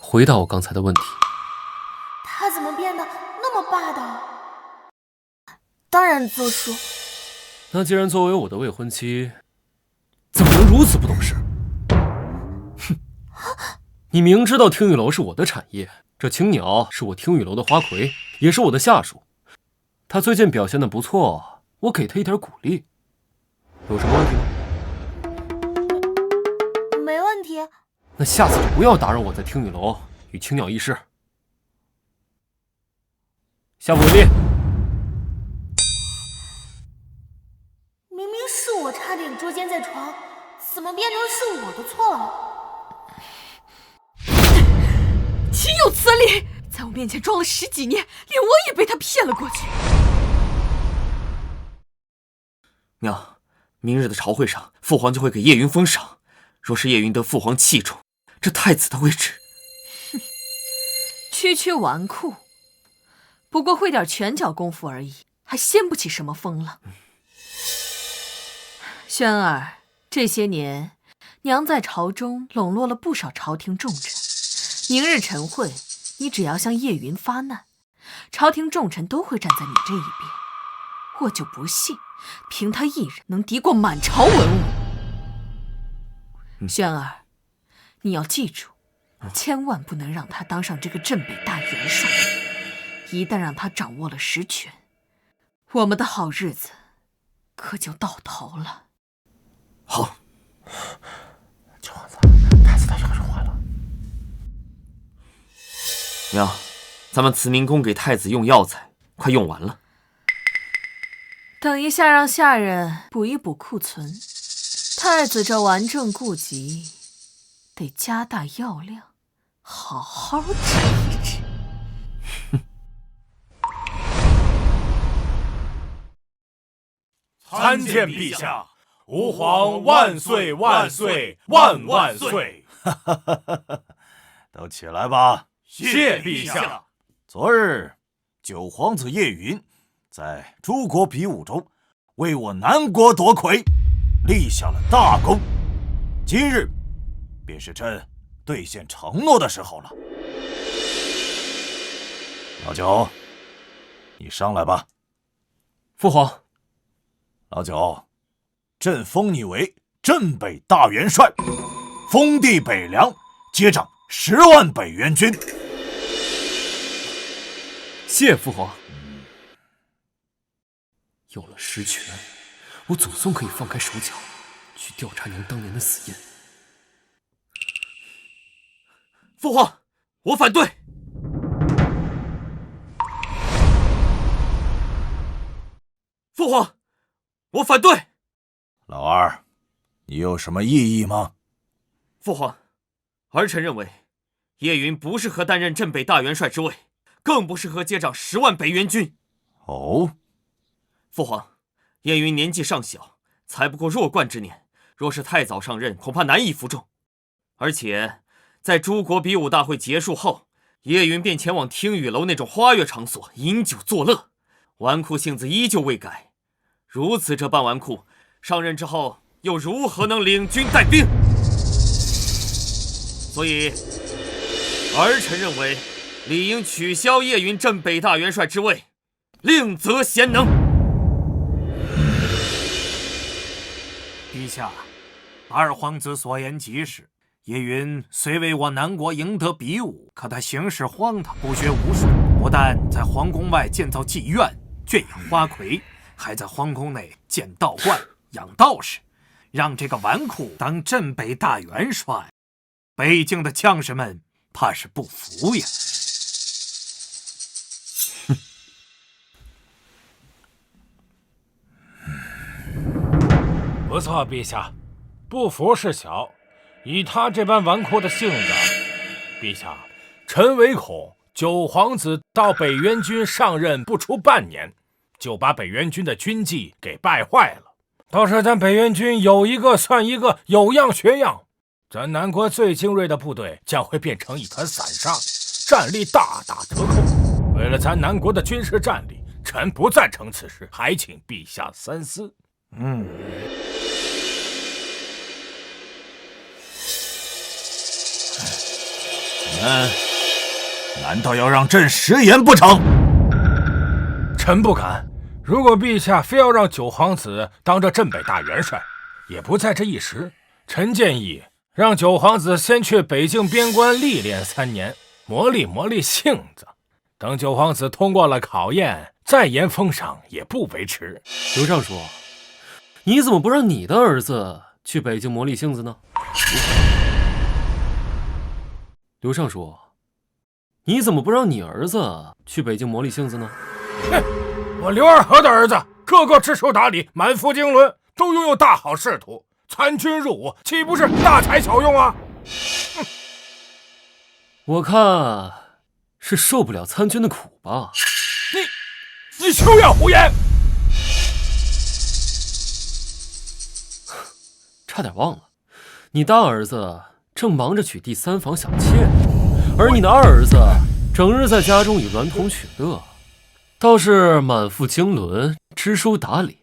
回答我刚才的问题。他怎么变得那么霸道？当然作数。那既然作为我的未婚妻，怎么能如此不懂事？哼！你明知道听雨楼是我的产业，这青鸟是我听雨楼的花魁，也是我的下属。他最近表现得不错，我给他一点鼓励，有什么问题吗？没问题。那下次就不要打扰我在听雨楼与青鸟议事。下不为例。明明是我差点捉奸在床，怎么变成是我的错了？岂有此理！在我面前装了10几年，连我也被他骗了过去。娘，明日的朝会上，父皇就会给叶云封赏。若是叶云得父皇器重，这太子的位置，哼，区区纨绔，不过会点拳脚功夫而已，还掀不起什么风浪。轩儿，这些年，娘在朝中笼络了不少朝廷重臣。明日晨会，你只要向叶云发难，朝廷重臣都会站在你这一边。我就不信，凭他一人能敌过满朝文武。轩儿，你要记住，千万不能让他当上这个镇北大元帅。一旦让他掌握了实权，我们的好日子可就到头了。好。九皇子，太子他要说话了。娘，咱们慈宁宫给太子用药材快用完了，等一下让下人补一补库存。太子这顽症痼疾，得加大药量，好好治一治。参见陛下，吾皇万岁万岁万万岁！都起来吧。谢陛下。昨日九皇子叶云在诸国比武中为我南国夺魁，立下了大功。今日便是朕兑现承诺的时候了。老九，你上来吧。父皇。老九，朕封你为镇北大元帅，封地北凉，接掌10万北元军。谢父皇。有了实权，我总算可以放开手脚，去调查娘当年的死因。父皇，我反对。父皇，我反对。老二，你有什么异议吗？父皇，儿臣认为，叶云不适合担任镇北大元帅之位，更不适合接掌10万北元军。哦，父皇，叶云年纪尚小，才不过弱冠之年，若是太早上任，恐怕难以服众。而且，在诸国比武大会结束后，叶云便前往听雨楼那种花月场所饮酒作乐，纨绔性子依旧未改。如此这般纨绔，上任之后又如何能领军带兵？所以，儿臣认为，理应取消叶云镇北大元帅之位，另择贤能。陛下，二皇子所言极是。叶云虽为我南国赢得比武，可他行事荒唐，不学无术，不但在皇宫外建造妓院，圈养花魁，还在皇宫内建道观，养道士，让这个纨绔当镇北大元帅，北京的将士们怕是不服呀。不错，陛下，不服是小，以他这般纨绔的性子，陛下，臣唯恐九皇子到北元军上任不出半年，就把北元军的军纪给败坏了。到时咱北元军有一个算一个，有样学样，咱南国最精锐的部队将会变成一团散沙，战力大打折扣。为了咱南国的军事战力，臣不赞成此事，还请陛下三思。你们难道要让朕食言不成？臣不敢。如果陛下非要让九皇子当这镇北大元帅，也不在这一时。臣建议让九皇子先去北境边关历练3年，磨砺磨砺性子。等九皇子通过了考验，再言封赏也不为迟。刘尚书，你怎么不让你的儿子去北京磨砺性子呢？刘尚书，你怎么不让你儿子去北京磨砺性子呢？我刘二和的儿子个个知书达理，满腹经纶，都拥有大好仕途，参军入伍岂不是大材小用啊？我看是受不了参军的苦吧。你休要胡言！差点忘了，你大儿子正忙着娶第3房小妾，而你的二儿子整日在家中与娈童取乐，倒是满腹经纶，知书达理，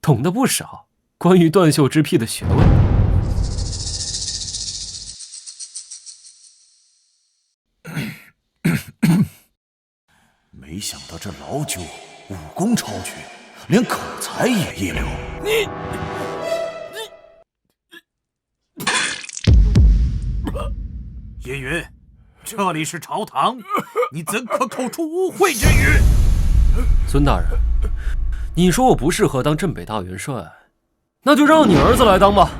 懂得不少关于断袖之癖的学问。没想到这老九武功超绝，连口才也一流。叶云，这里是朝堂，你怎可口出污秽之语？孙大人，你说我不适合当镇北大元帅，那就让你儿子来当吧。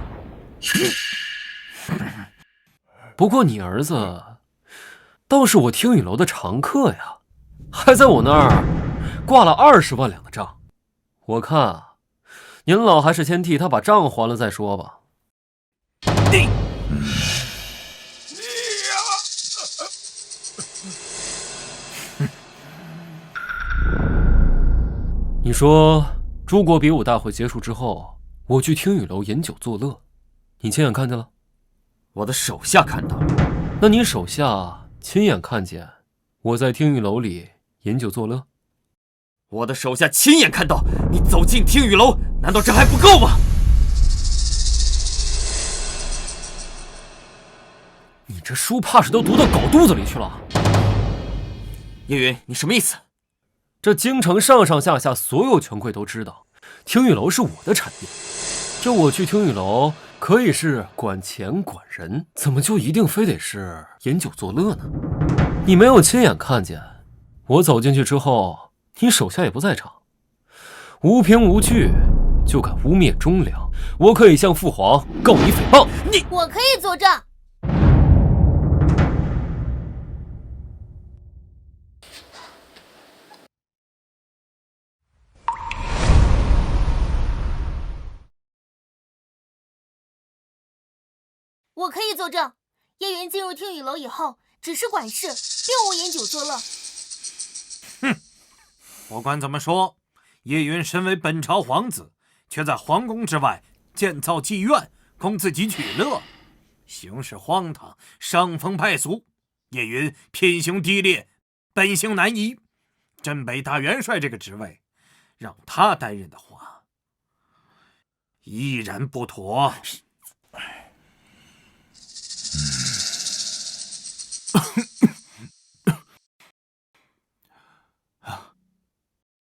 不过你儿子倒是我听雨楼的常客呀，还在我那儿挂了20万两的账。我看您老还是先替他把账还了再说吧。你说诸国比武大会结束之后，我去听雨楼饮酒作乐，你亲眼看见了？我的手下看到了。那你手下亲眼看见我在听雨楼里饮酒作乐？我的手下亲眼看到你走进听雨楼，难道这还不够吗？你这书怕是都读到狗肚子里去了。叶云，你什么意思？这京城上上下下所有权贵都知道，听雨楼是我的产业。这我去听雨楼可以是管钱管人，怎么就一定非得是饮酒作乐呢？你没有亲眼看见，我走进去之后，你手下也不在场，无凭无据就敢污蔑忠良，我可以向父皇告你诽谤。我可以作证。我可以作证，叶云进入听雨楼以后，只是管事，并无饮酒作乐。哼，不管怎么说，叶云身为本朝皇子，却在皇宫之外建造妓院，供自己取乐，行事荒唐，伤风败俗。叶云品行低劣，本性难移。镇北大元帅这个职位，让他担任的话，依然不妥。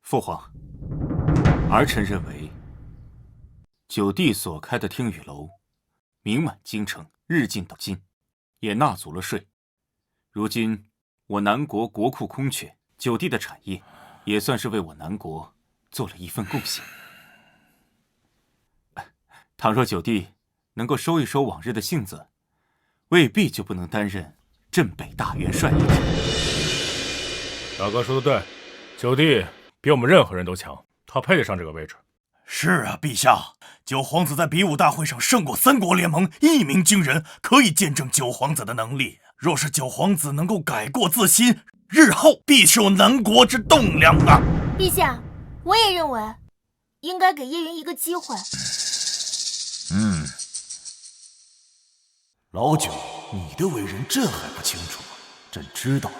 父皇，儿臣认为，九弟所开的听雨楼，名满京城，日进斗金，也纳足了税。如今我南国国库空缺，九弟的产业也算是为我南国做了一份贡献。倘若九弟能够收一收往日的性子，未必就不能担任镇北大元帅一职。大哥说的对，九弟比我们任何人都强，他配得上这个位置。是啊，陛下，九皇子在比武大会上胜过三国联盟，一鸣惊人，可以见证九皇子的能力。若是九皇子能够改过自新，日后必受南国之栋梁啊！陛下，我也认为应该给叶云一个机会。老九，你的为人朕还不清楚吗？朕知道，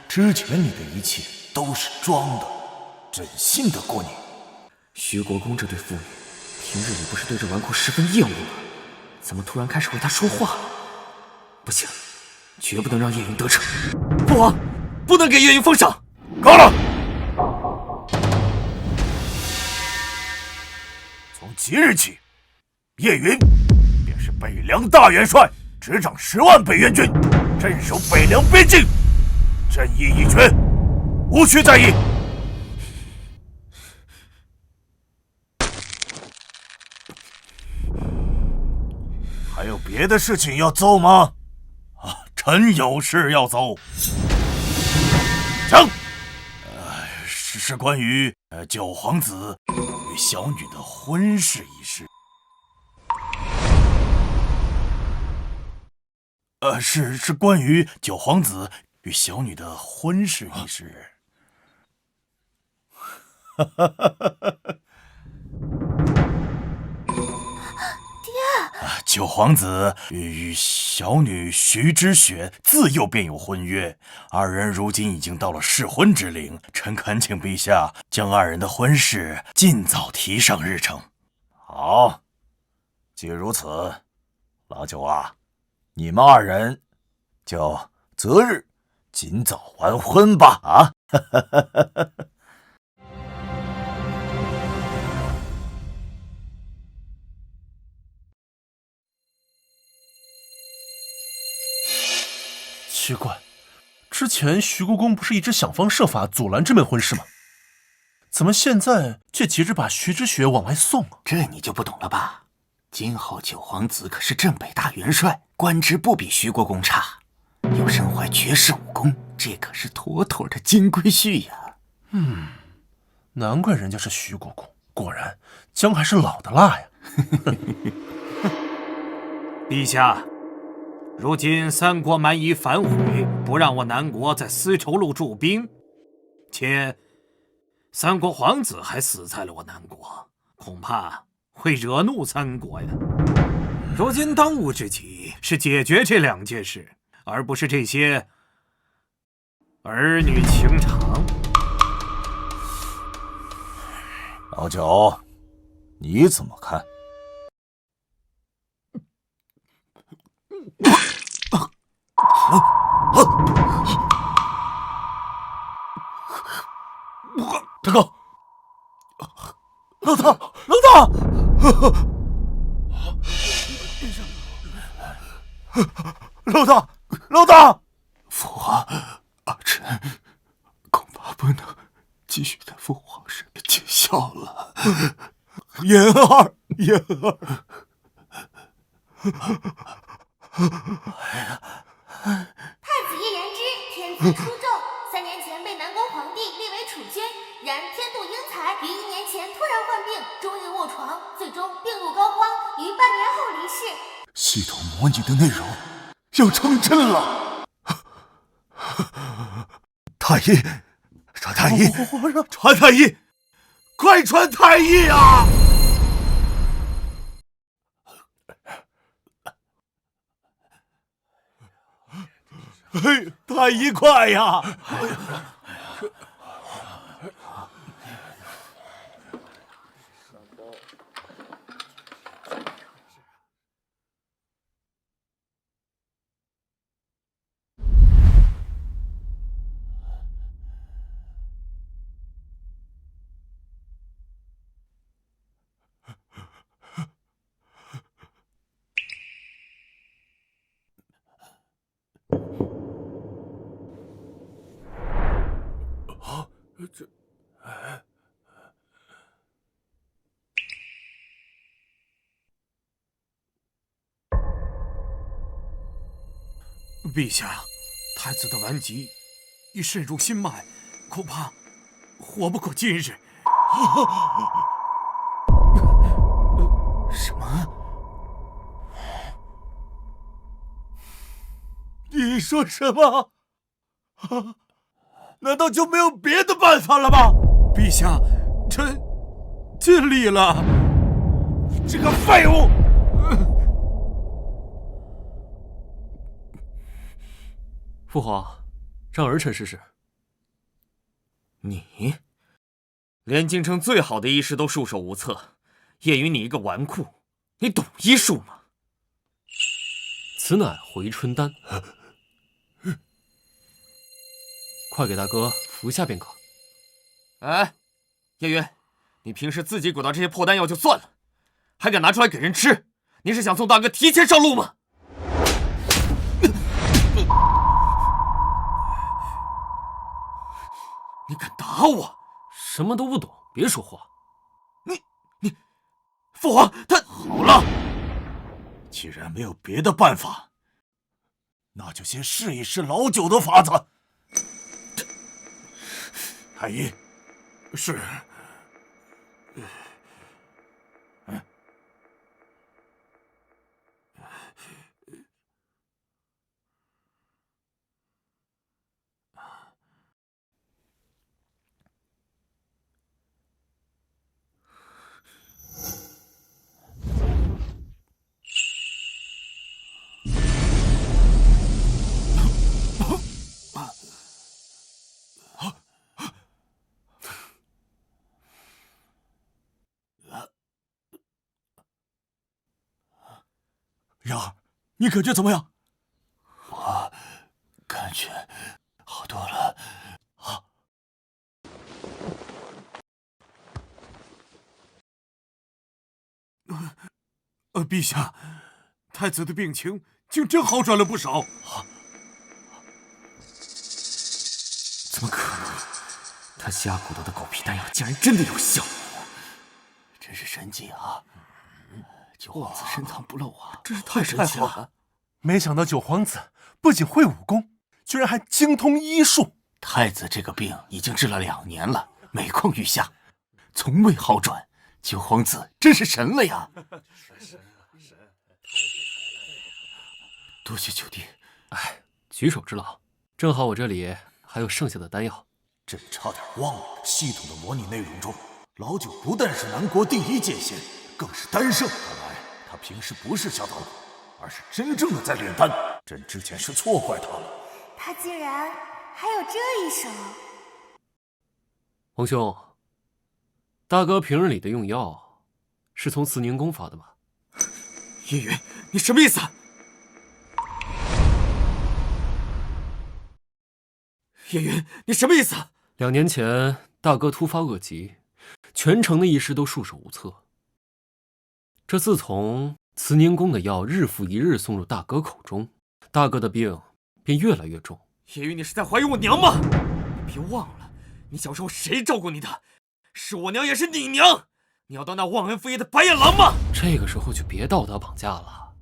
之前你的一切都是装的，朕信得过你。徐国公这对父女，平日里不是对这纨绔十分厌恶吗？怎么突然开始为他说话？不行，绝不能让叶云得逞。父王，不能给叶云封赏。够了！从即日起，叶云便是北凉大元帅，执掌10万北援军，镇守北凉边境，朕意已决，无需再议。还有别的事情要奏吗？臣有事要奏。讲。是关于九皇子与小女的婚事一事。是关于九皇子与小女的婚事一事。九皇子与小女徐之雪自幼便有婚约，二人如今已经到了适婚之龄，臣恳请陛下将二人的婚事尽早提上日程。好，既如此，老九啊，你们二人就择日尽早完婚吧！啊！奇怪，之前徐国公不是一直想方设法阻拦这门婚事吗？怎么现在却急着把徐之雪往外送啊？这你就不懂了吧？今后九皇子可是镇北大元帅，官职不比徐国公差，又身怀绝世武功，这可是妥妥的金龟婿呀！难怪人家是徐国公，果然姜还是老的辣呀！陛下。如今三国蛮夷反悔，不让我南国在丝绸路驻兵，且三国皇子还死在了我南国，恐怕会惹怒三国呀。如今当务之急是解决这两件事，而不是这些儿女情长。老九，你怎么看？大哥，老大，老大！老大，老大！父皇，儿臣恐怕不能继续在父皇身边尽孝了。言儿，言儿。太子叶延之天资出众，3年前被南宫皇帝立为储君，然天妒英才，于1年前突然患病，终日卧床，最终病入膏肓，于半年后离世。系统模拟的内容要成真了！太医，传太医，传太医，快传太医啊！嘿，太医快呀！陛下，太子的顽疾已渗入心脉，恐怕活不过今日。什么？你说什么？难道就没有别的办法了吗？陛下，臣尽力了。你这个废物！父皇，让儿臣试试。你连京城最好的医师都束手无策，叶云你一个纨绔，你懂医术吗？此乃回春丹，快给大哥服下便可。哎，叶云，你平时自己滚到这些破丹药就算了，还敢拿出来给人吃？你是想送大哥提前上路吗？你敢打我？什么都不懂，别说话。你，父皇他好了，既然没有别的办法，那就先试一试老九的法子。太医，是。然儿，你感觉怎么样？我感觉好多了。陛下，太子的病情竟真好转了不少。怎么可能？他瞎鼓捣的狗屁丹药竟然真的有效！真是神迹啊！九皇子深藏不露啊，真是太神奇了！没想到九皇子不仅会武功，居然还精通医术。太子这个病已经治了2年了，每况愈下，从未好转。九皇子真是神了呀！多谢九弟。哎，举手之劳。正好我这里还有剩下的丹药。朕差点忘了，系统的模拟内容中，老九不但是南国第1剑仙，更是丹圣。看来他平时不是小捣鼓，而是真正的在炼丹。朕之前是错怪他了。他竟然还有这一手。皇兄，大哥平日里的用药，是从慈宁宫发的吧？叶云，你什么意思？叶云，你什么意思？2年前，大哥突发恶疾，全城的医师都束手无策。这自从慈宁宫的药日复一日送入大哥口中，大哥的病便越来越重。叶云，你是在怀疑我娘吗？你别忘了，你小时候谁照顾你的？是我娘，也是你娘。你要当那忘恩负义的白眼狼吗？这个时候就别道德绑架了。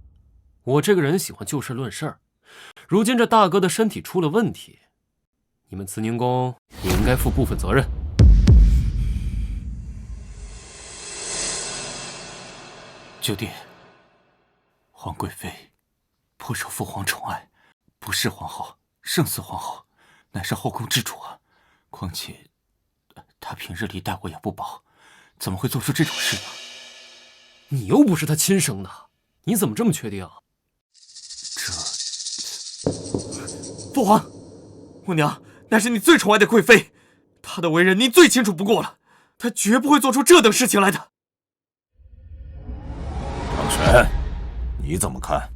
我这个人喜欢就事论事。如今这大哥的身体出了问题，你们慈宁宫也应该负部分责任。九弟，皇贵妃颇受父皇宠爱，不是皇后胜似皇后，乃是后宫之主啊。况且她平日里待我也不薄，怎么会做出这种事呢？你又不是她亲生的，你怎么这么确定？父皇，我娘乃是你最宠爱的贵妃，她的为人您最清楚不过了，她绝不会做出这等事情来的。唐玄，你怎么看？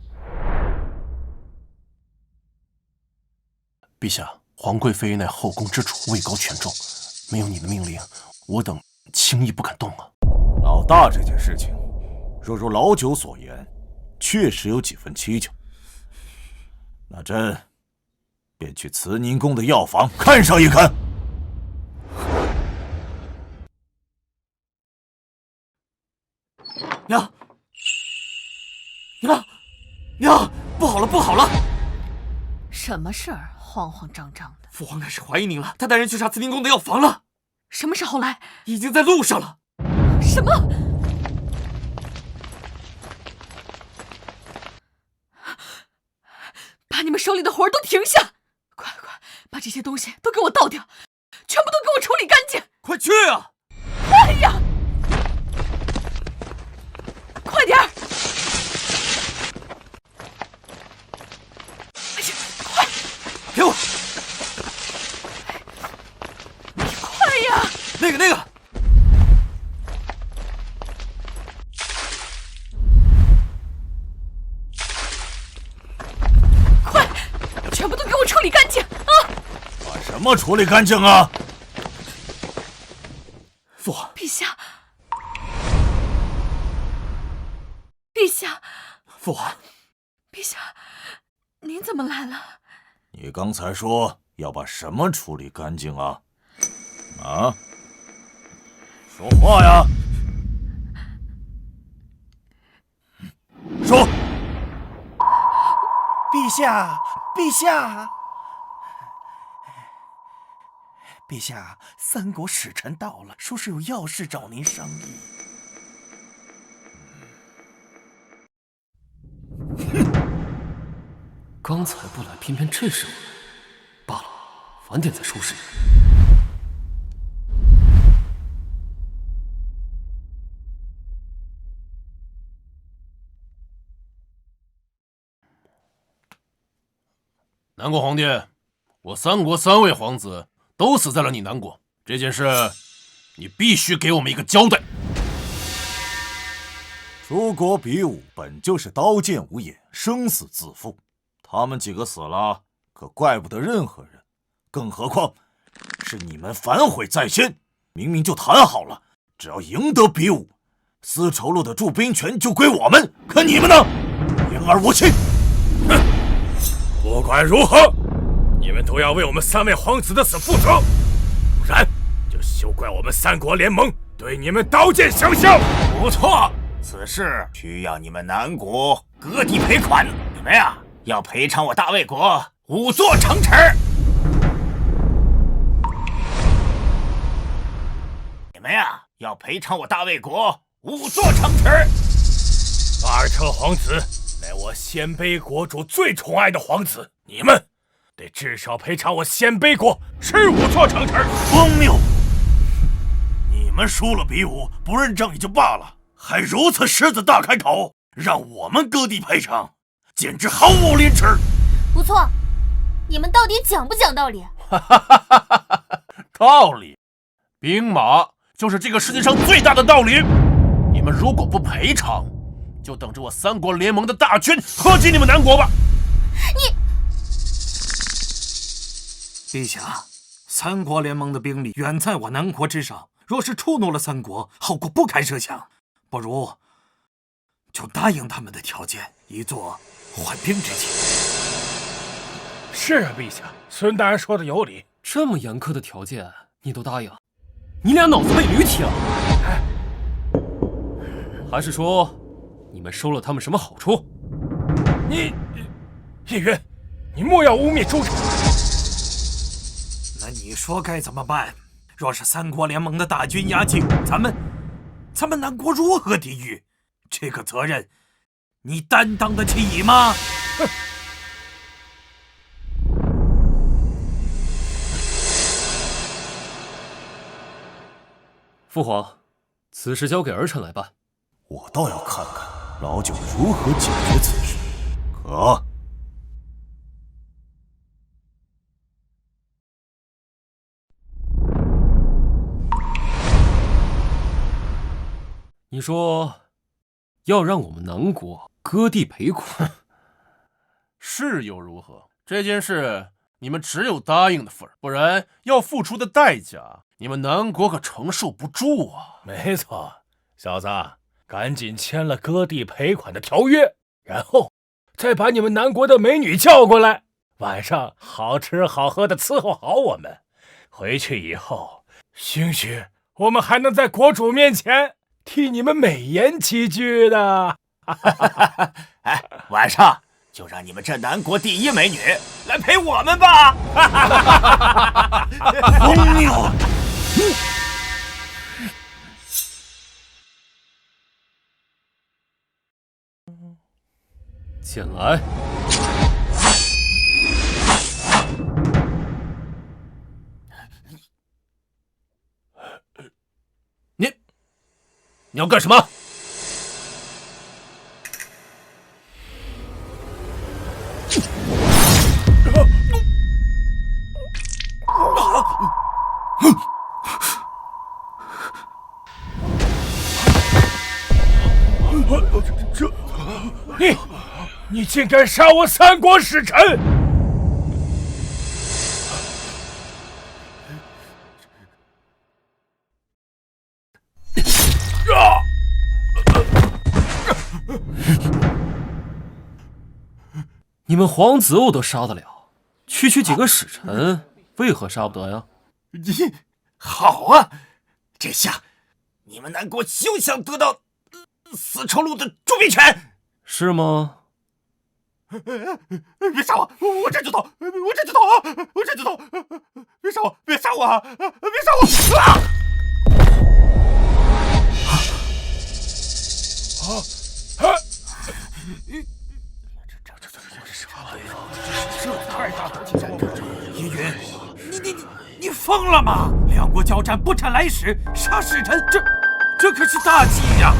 陛下，皇贵妃乃后宫之主，位高权重，没有你的命令，我等轻易不敢动啊。老大这件事情，若如老九所言，确实有几分蹊跷。那朕便去慈宁宫的药房看上一看。娘，娘，娘，不好了，不好了！什么事儿？慌慌张张的。父皇开始怀疑您了，他带人去查慈宁宫的药房了。什么时候来？已经在路上了。什么？把你们手里的活儿都停下！快快把这些东西都给我倒掉，全部都给我处理干净！快去啊！快呀！快点儿！哎呀，快！给我！快呀！那个！快！全部都给我处理干净啊！把什么处理干净啊？父皇，陛下，陛下，父皇，陛下，您怎么来了？你刚才说要把什么处理干净啊？啊？说话呀！说。陛下，陛下，陛下，三国使臣到了，说是有要事找您商议。刚才不来，偏偏这时候来，罢了，晚点再收拾你。南国皇帝，我三国3位皇子都死在了你南国，这件事你必须给我们一个交代。诸国比武本就是刀剑无眼，生死自负，他们几个死了，可怪不得任何人，更何况是你们反悔在先，明明就谈好了，只要赢得比武，丝绸路的驻兵权就归我们，可你们呢？言而无信。哼！不管如何，你们都要为我们3位皇子的死负责，不然就休怪我们三国联盟对你们刀剑相向。不错，此事需要你们南国割地赔款，你们呀要赔偿我大魏国5座城池。你们呀要赔偿我大魏国5座城池。2车皇子乃我鲜卑国主最宠爱的皇子，你们得至少赔偿我鲜卑国15座城池。荒谬！你们输了比武，不认账也就罢了，还如此狮子大开口，让我们割地赔偿，简直毫无廉耻。不错，你们到底讲不讲道理？道理，兵马就是这个世界上最大的道理。你们如果不赔偿，就等着我三国联盟的大军喝尽你们南国吧！陛下，三国联盟的兵力远在我南国之上，若是触怒了三国，后果不堪设想。不如就答应他们的条件，以作缓兵之计。是啊，陛下，孙大人说的有理。这么严苛的条件你都答应，你俩脑子被驴踢了？还是说你们收了他们什么好处？叶云，你莫要污蔑周臣。那你说该怎么办？若是三国联盟的大军压境，咱们南国如何抵御？这个责任，你担当得起吗？哼！父皇，此事交给儿臣来办。我倒要看看老九如何解决此事。可。你说要让我们南国割地赔款，是又如何？这件事你们只有答应的份儿，不然要付出的代价，你们南国可承受不住啊！没错，小子，赶紧签了割地赔款的条约，然后再把你们南国的美女叫过来，晚上好吃好喝的伺候好我们。回去以后，兴许我们还能在国主面前替你们美言几句的。哎，晚上就让你们这南国第一美女来陪我们吧！荒谬！进来。你要干什么？你竟敢杀我三国使臣！你们皇子我都杀得了，区区几个使臣，为何杀不得呀？好啊，这下你们南国休想得到丝绸路的铸币权，是吗？别杀我！我这就走！我这就走啊！我这就走！别杀我！别杀我啊！别杀我！啊！这太大胆了！叶云，你疯了吗？两国交战不斩来使，杀使臣，这可是大忌呀！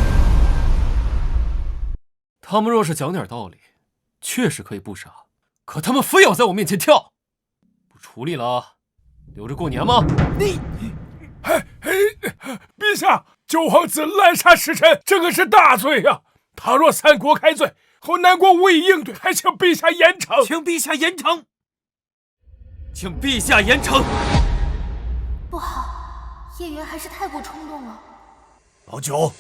他们若是讲点道理，确实可以不杀，可他们非要在我面前跳，不处理了，留着过年吗？陛下，九皇子滥杀使臣，这可是大罪呀！他若三国开罪，后南国无以应对，还请陛下严惩。请陛下严惩，请陛下严惩。不好，叶云还是太过冲动了。老九，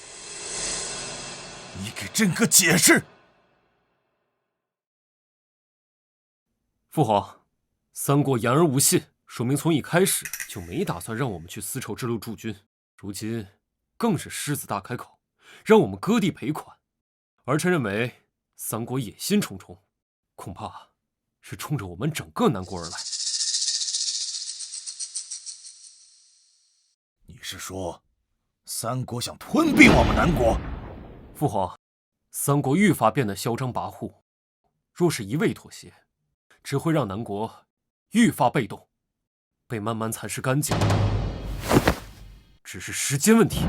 你给朕个解释。父皇，三国言而无信，说明从一开始就没打算让我们去丝绸之路驻军，如今更是狮子大开口，让我们割地赔款。儿臣认为三国野心重重，恐怕是冲着我们整个南国而来。你是说三国想吞并我们南国？父皇，三国愈发变得嚣张跋扈，若是一味妥协，只会让南国愈发被动，被慢慢蚕食干净，只是时间问题。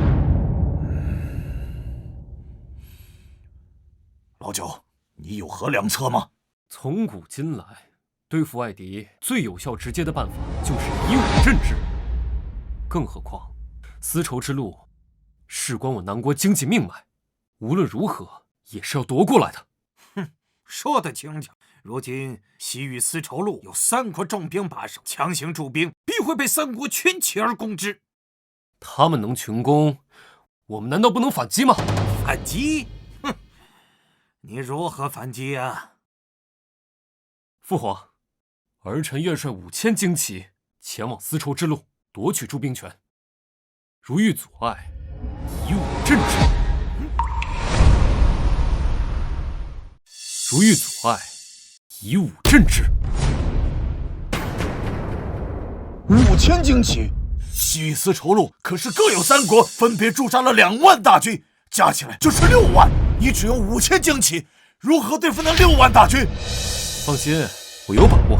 老九，你有何良策吗？从古今来，对付外敌最有效直接的办法就是以武镇之。更何况，丝绸之路事关我南国经济命脉，无论如何也是要夺过来的。哼，说得轻巧。如今西域丝绸路有3国重兵把守，强行驻兵，必会被3国群起而攻之。他们能群攻，我们难道不能反击吗？反击？哼，你如何反击啊？父皇，儿臣愿率5000精骑前往丝绸之路，夺取驻兵权。如遇阻碍，以武镇之。如遇阻碍，以武镇之。 5000精骑，西域丝绸路可是各有3国分别驻扎了2万大军，加起来就是6万。你只用5000精骑，如何对付那6万大军？放心，我有把握。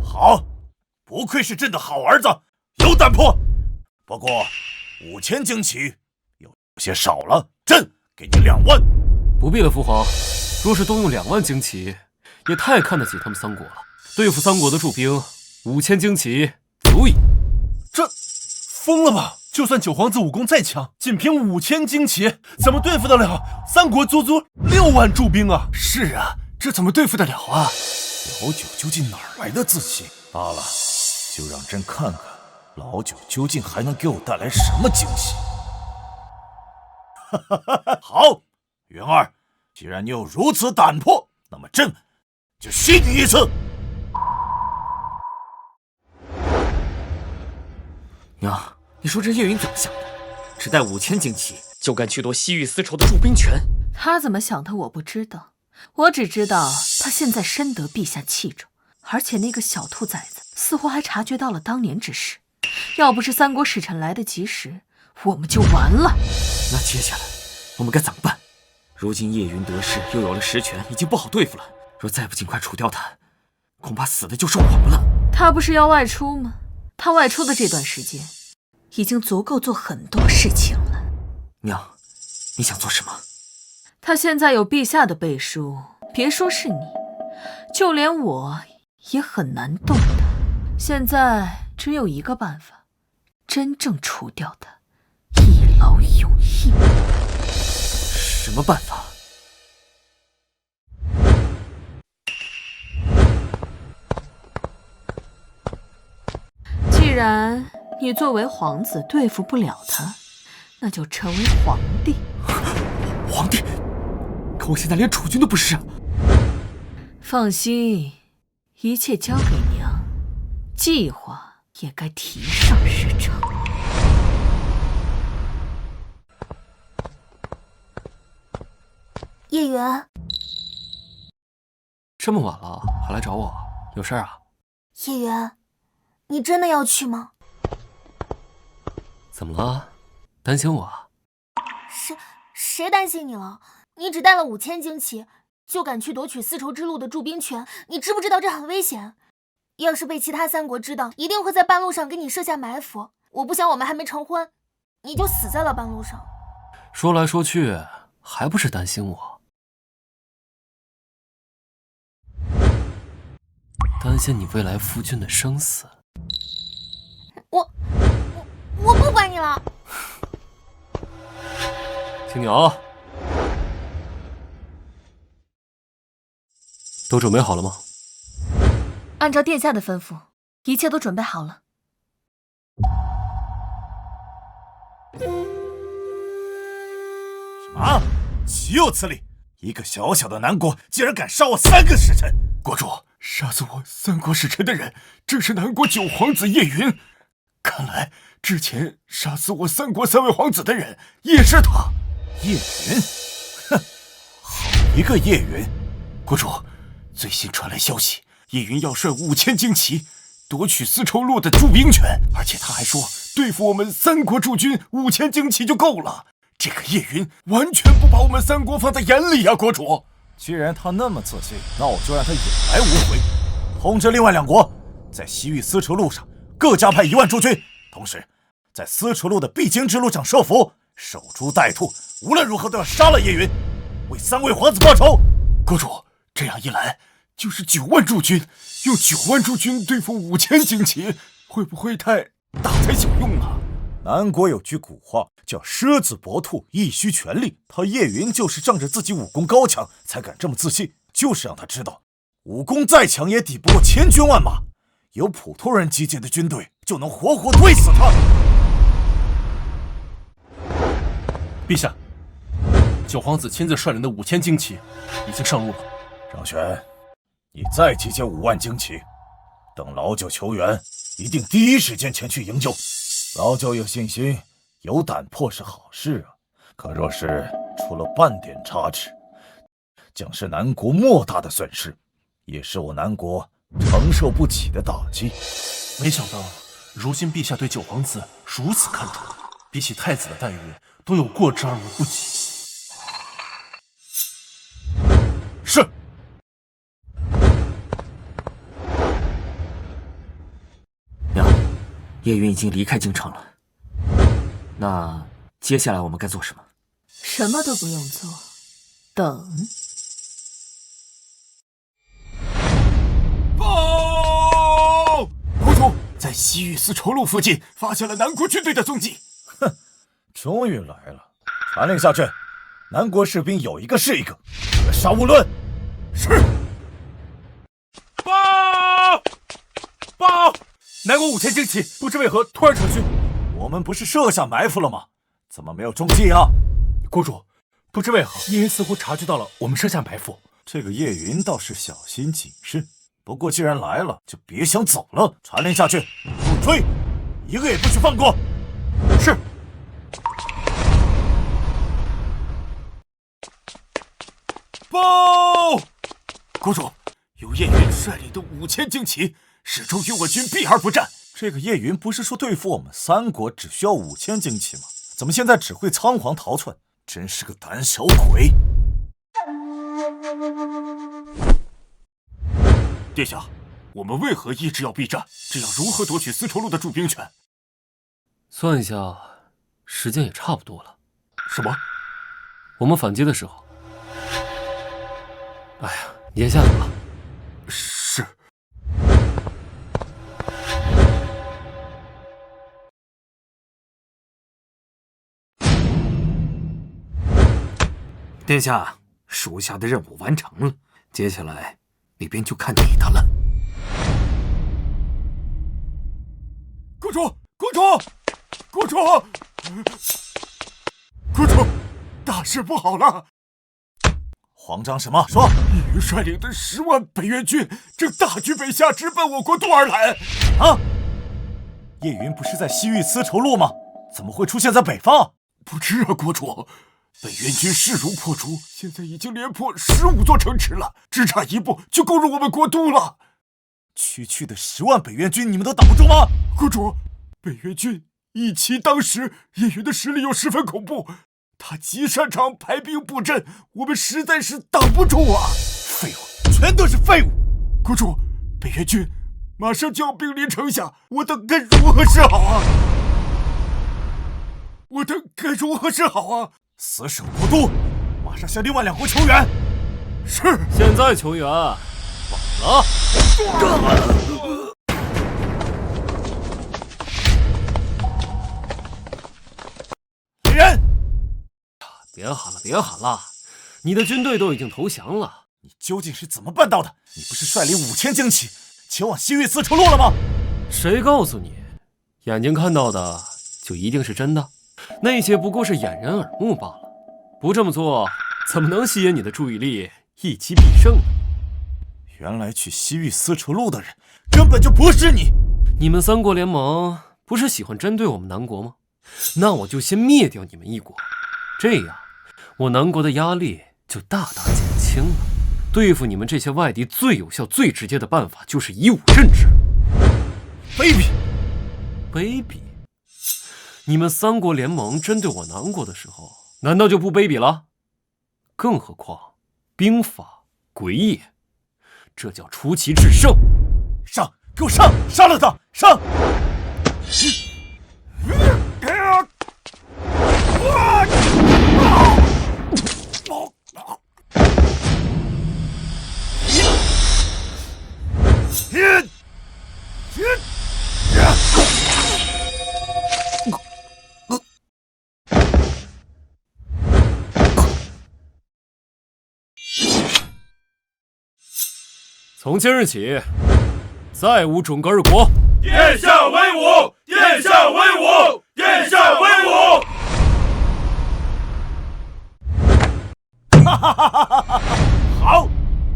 好，不愧是朕的好儿子，有胆魄。不过5000精骑有些少了，朕给你2万。不必了，父皇。若是都用2万精骑，也太看得起他们3国了。对付3国的驻兵，5000精骑足矣。这疯了吧？就算九皇子武功再强，仅凭5000精骑，怎么对付得了3国足6万驻兵啊？是啊，这怎么对付得了啊？老九究竟哪来的自信？罢了，就让朕看看老九究竟还能给我带来什么惊喜。好，元儿，既然你有如此胆魄，那么朕就信你一次。娘，你说这叶云怎么想的？只带5000精骑就敢去夺西域丝绸的驻兵权？他怎么想的我不知道，我只知道他现在深得陛下器重，而且那个小兔崽子似乎还察觉到了当年之事。要不是3国使臣来得及时，我们就完了。那接下来我们该怎么办？如今叶云得势，又有了实权，已经不好对付了。若再不尽快除掉他，恐怕死的就是我们了。他不是要外出吗？他外出的这段时间，已经足够做很多事情了。娘，你想做什么？他现在有陛下的背书，别说是你，就连我也很难动他。现在只有一个办法，真正除掉他，一劳永逸。什么办法？既然你作为皇子对付不了他，那就成为皇帝。皇帝？可我现在连储君都不是啊！放心，一切交给娘，计划也该提上日程。叶元，这么晚了还来找我，有事啊？叶元，你真的要去吗？怎么了？担心我啊？谁担心你了？你只带了5000精骑，就敢去夺取丝绸之路的驻兵权，你知不知道这很危险？要是被其他3国知道，一定会在半路上给你设下埋伏。我不想我们还没成婚，你就死在了半路上。说来说去，还不是担心我？担心你未来夫君的生死。我不管你了。青鸟，都准备好了吗？按照殿下的吩咐，一切都准备好了。什么？岂有此理！一个小小的南国，竟然敢杀我3个使臣！国主，杀死我3国使臣的人，正是南国9皇子叶云。看来之前杀死我3国3位皇子的人也是他。叶云，哼，好一个叶云！国主，最新传来消息，叶云要率5000精骑夺取丝绸路的驻兵权，而且他还说对付我们3国驻军5000精骑就够了。这个叶云完全不把我们3国放在眼里啊！国主，既然他那么自信，那我就让他有来无回。通知另外2国，在西域丝绸路上各加派1万驻军，同时在丝绸路的必经之路上设伏，守株待兔，无论如何都要杀了叶云，为3位皇子报仇。国主，这样一来就是9万驻军，用9万驻军对付5000精骑，会不会太大材小用啊？南国有句古话叫狮子搏兔，一须全力。他叶云就是仗着自己武功高强才敢这么自信，就是让他知道武功再强也抵不过千军万马，有普通人集结的军队就能活活推死他。陛下，九皇子亲自率领的5000旌旗已经上路了。张玄，你再集结5万旌旗，等老九求援，一定第一时间前去营救。老九有信心，有胆魄是好事啊，可若是出了半点差池，将是南国莫大的损失，也是我南国承受不起的打击。没想到如今陛下对九皇子如此看重，比起太子的待遇都有过之而无不及。是。娘，叶云已经离开京城了，那接下来我们该做什么？什么都不用做，等。报！国主在西域丝绸路附近发现了南国军队的踪迹。哼，终于来了！传令下去，南国士兵有一个是一个，绝杀无论。是。报！南国5000旌旗不知为何突然撤军。我们不是设下埋伏了吗？怎么没有中计啊？国主，不知为何叶云似乎察觉到了我们设下埋伏。这个叶云倒是小心谨慎，不过既然来了，就别想走了。传令下去，不追，一个也不许放过。是。报！国主，有叶云率领的5000旌旗，始终与我军避而不战。这个叶云不是说对付我们三国只需要5000旌旗吗？怎么现在只会仓皇逃窜？真是个胆小鬼！殿下，我们为何一直要避战？这样如何夺取丝绸路的驻兵权？算一下，时间也差不多了。什么？我们反击的时候。哎呀，你先下去吧。是。殿下，属下的任务完成了，接下来那边就看你的了。国主，国主，国主，国主，大事不好了！慌张什么？说，叶云率领的10万北越军正大举北下，直奔我国都而来。啊！叶云不是在西域丝绸路吗？怎么会出现在北方？不知啊，国主。北越军势如破竹，现在已经连破15座城池了，只差一步就攻入我们国都了。区区的10万北越军，你们都挡不住吗？国主，北越军一骑当十，叶云的实力又十分恐怖，他极擅长排兵布阵，我们实在是挡不住啊！废物，全都是废物！国主，北越军马上就要兵临城下，我等该如何是好啊？我等该如何是好啊？死守国都，马上向另外2国求援。是。现在求援，晚了。来人！别喊了，别喊了，你的军队都已经投降了。你究竟是怎么办到的？你不是率领5000旌旗前往西域丝绸路了吗？谁告诉你，眼睛看到的就一定是真的？那些不过是掩人耳目罢了。不这么做，怎么能吸引你的注意力，一击必胜呢？原来去西域丝绸路的人根本就不是你！你们三国联盟不是喜欢针对我们南国吗？那我就先灭掉你们一国，这样我南国的压力就大大减轻了。对付你们这些外敌最有效、最直接的办法就是以武镇之。卑鄙！卑鄙！你们三国联盟针对我南国的时候，难道就不卑鄙了？更何况兵法诡也，这叫出奇制胜。上，给我上！杀了他！上！从今日起，再无准噶尔国。殿下威武！殿下威武！殿下威武！哈哈哈哈哈！好，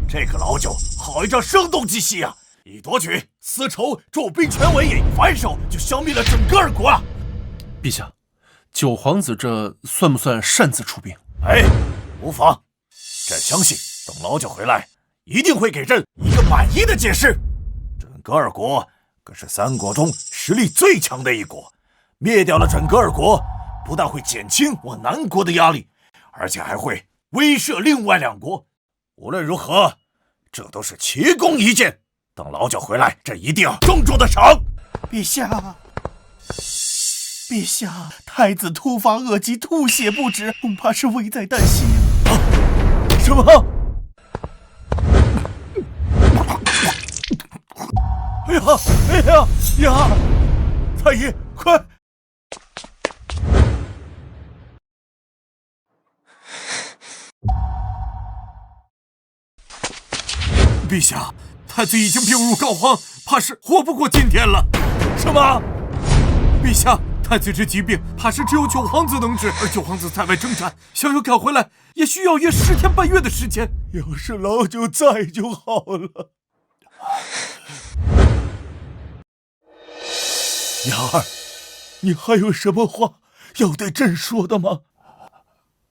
这个老九好一张声东击西啊！一夺取丝绸驻兵权为引，反手就消灭了整个二国啊！陛下，九皇子这算不算擅自出兵？哎，无妨，朕相信等老九回来，一定会给朕一个满意的解释。整个二国可是三国中实力最强的一国，灭掉了整个二国，不但会减轻我南国的压力，而且还会威慑另外两国。无论如何，这都是奇功一件。等老九回来，朕一定要重重的赏。陛下，陛下，太子突发恶疾，吐血不止，恐怕是危在旦夕了。什么？哎呀，哎呀呀！太医，快！陛下，太子已经病入膏肓，怕是活不过今天了。什么？陛下，太子这疾病，怕是只有九皇子能治，而九皇子在外征战，想要赶回来，也需要约10天半月的时间。要是老九在就好了。杨儿，你还有什么话要对朕说的吗？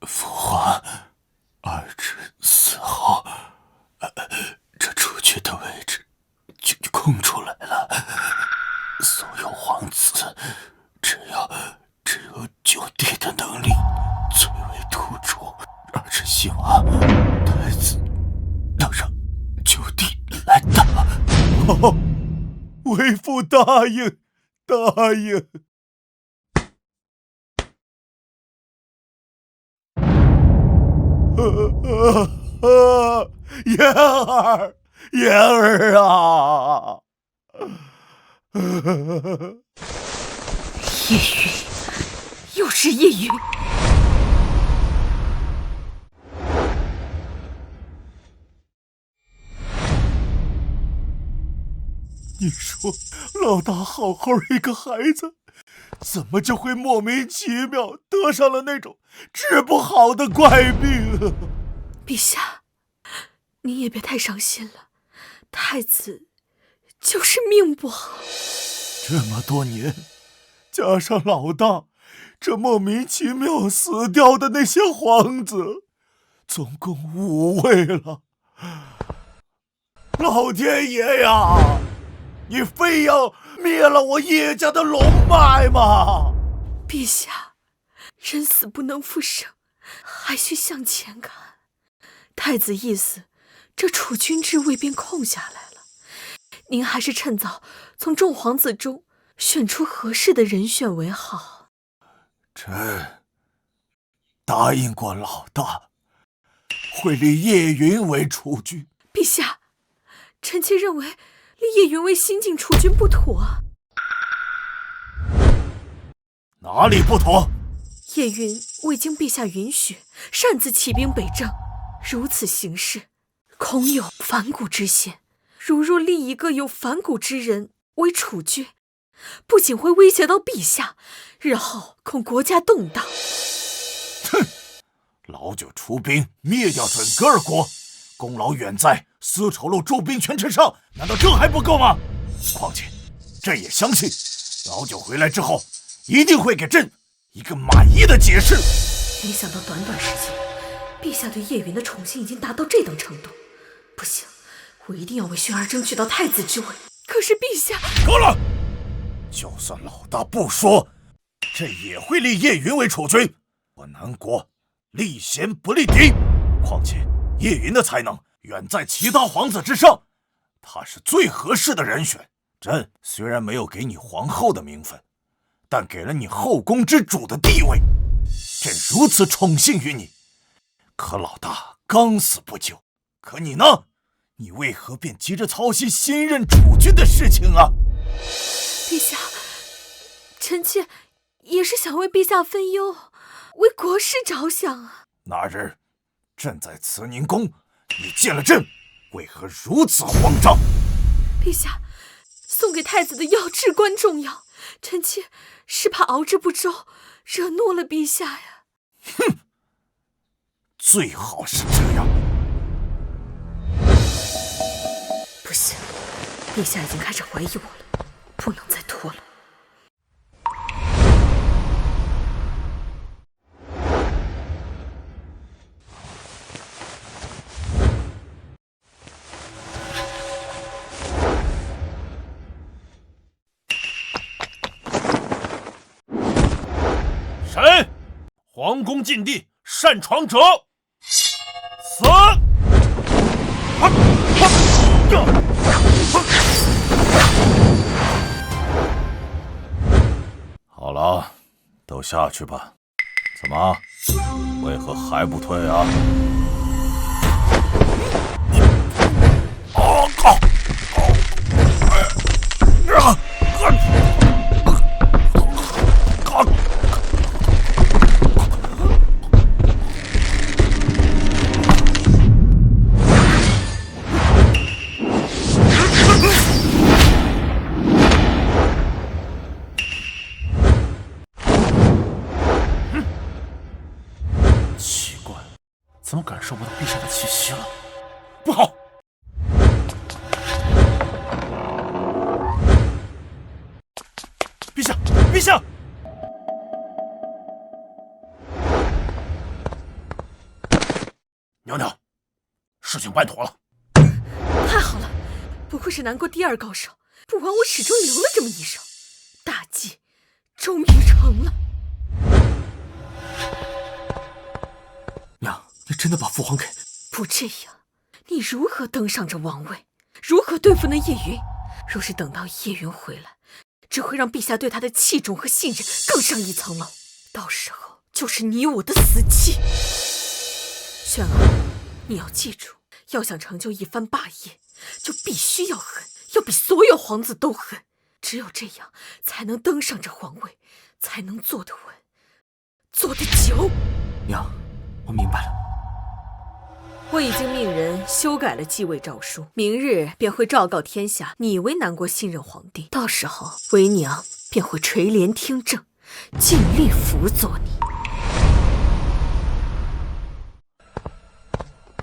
父皇，2至4号，这出去的位置就空出来了。所有皇子，只有9弟的能力最为突出，而是希望太子能让9弟来打。哦，为父答应，答应。言儿，言儿啊！叶云，又是叶云。你说，老大好好一个孩子，怎么就会莫名其妙得上了那种治不好的怪病啊？陛下，你也别太伤心了，太子就是命不好。这么多年，加上老大这莫名其妙死掉的那些皇子，总共5位了。老天爷呀！你非要灭了我叶家的龙脉吗？陛下，人死不能复生，还需向前看。太子意思，这储君之位便空下来了，您还是趁早从众皇子中选出合适的人选为好。朕答应过老大，会立叶云为储君。陛下，臣妾认为立叶云为新晋储君不妥。哪里不妥？叶云未经陛下允许，擅自起兵北征，如此行事，恐有反骨之嫌。如若立一个有反骨之人为储君，不仅会威胁到陛下，日后恐国家动荡。哼！老九出兵灭掉准噶尔国，功劳远在丝绸路驻兵权之上，难道这还不够吗？况且，朕也相信，老九回来之后，一定会给朕一个满意的解释。没想到短短时间，陛下对叶云的宠幸已经达到这等程度。不行，我一定要为薰儿争取到太子之位。可是陛下……够了！就算老大不说，朕也会立叶云为储君。我南国立贤不立嫡，况且叶云的才能远在其他皇子之上，他是最合适的人选。朕虽然没有给你皇后的名分，但给了你后宫之主的地位。朕如此宠幸于你，可老大刚死不久，可你呢？你为何便急着操心新任储君的事情啊？陛下，臣妾也是想为陛下分忧，为国事着想啊。那日，朕在慈宁宫，你见了朕，为何如此慌张？陛下，送给太子的药至关重要，臣妾是怕熬制不周，惹怒了陛下呀。哼，最好是这样。不行，陛下已经开始怀疑我了，不能再拖了。臣皇宫禁地擅闯者死。好了，都下去吧。怎么，为何还不退啊？怎么感受不到陛下的气息了？不好！陛下，陛下！娘娘，事情办妥了。太好了，不愧是南国第二高手，不枉我始终留了这么一手，大计终于成了。娘，你真的把父皇给……不这样，你如何登上这王位？如何对付那叶云？若是等到叶云回来，只会让陛下对他的器重和信任更上一层楼，到时候就是你我的死期。轩儿，你要记住，要想成就一番霸业，就必须要狠，要比所有皇子都狠。只有这样，才能登上这皇位，才能坐得稳，坐得久。娘，我明白了。我已经命人修改了继位诏书，明日便会昭告天下，你为南国新任皇帝。到时候，为娘便会垂帘听政，尽力辅佐你。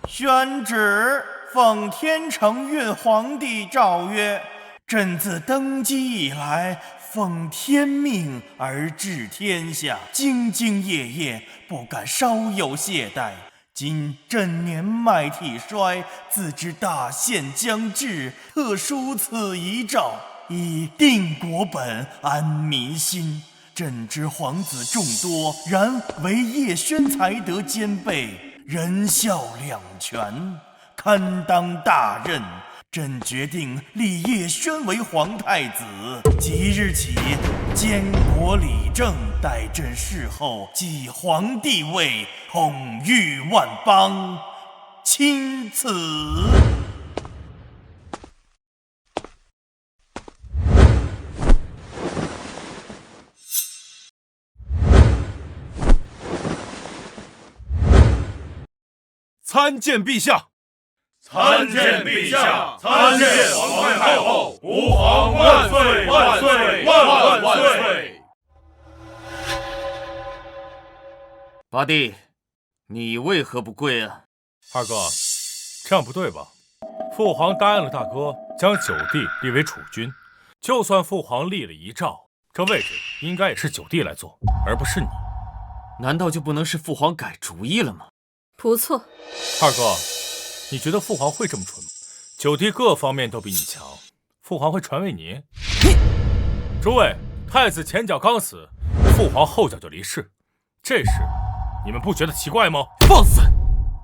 宣旨，奉天承运皇帝诏曰：朕自登基以来，奉天命而治天下，兢兢业业，不敢稍有懈怠。今朕年迈体衰，自知大限将至，特书此遗诏，以定国本，安民心。朕知皇子众多，然唯叶轩才德兼备，仁孝两全，堪当大任。朕决定立叶轩为皇太子，即日起监国理政，待朕逝后继皇帝位，统御万邦。钦此。参见陛下！参见陛下！参见皇太后！吾皇万岁万岁万万岁！八弟，你为何不跪啊？二哥，这样不对吧？父皇答应了大哥，将九弟立为储君。就算父皇立了遗诏，这位置应该也是九弟来做，而不是你。难道就不能是父皇改主意了吗？不错。二哥，你觉得父皇会这么蠢吗？九弟各方面都比你强，父皇会传位你？诸位，太子前脚刚死，父皇后脚就离世，这事你们不觉得奇怪吗？放肆！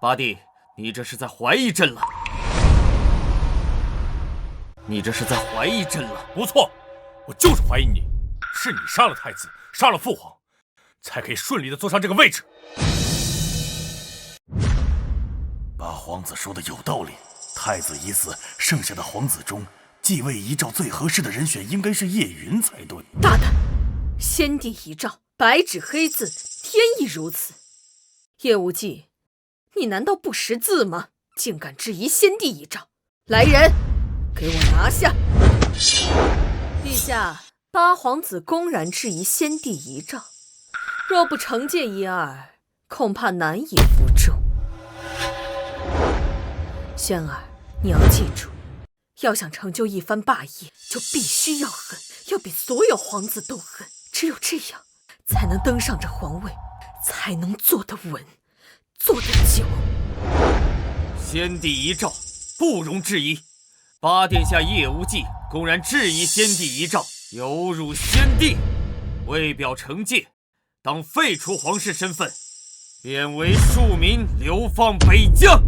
八弟，你这是在怀疑朕了。你这是在怀疑朕了。不错，我就是怀疑你，是你杀了太子，杀了父皇，才可以顺利的坐上这个位置。八皇子说的有道理，太子已死，剩下的皇子中，继位遗诏最合适的人选应该是叶云才对。大胆！先帝遗诏，白纸黑字，天意如此。叶无忌，你难道不识字吗？竟敢质疑先帝遗诏，来人，给我拿下！陛下，八皇子公然质疑先帝遗诏，若不惩戒一二，恐怕难以服众。轩儿，你要记住，要想成就一番霸业，就必须要狠，要比所有皇子都狠。只有这样，才能登上这皇位，才能坐得稳，坐得久。先帝遗诏不容置疑，八殿下叶无忌公然质疑先帝遗诏，有辱先帝，为表惩戒，当废除皇室身份，贬为庶民，流放北疆。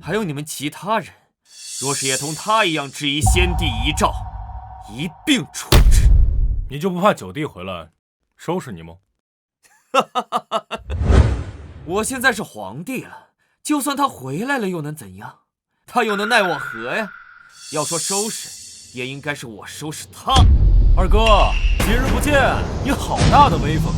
还有你们其他人，若是也同他一样质疑先帝遗诏，一并处置。你就不怕九弟回来收拾你吗？我现在是皇帝了，就算他回来了又能怎样？他又能奈我何呀？要说收拾，也应该是我收拾他。二哥，今日不见，你好大的威风！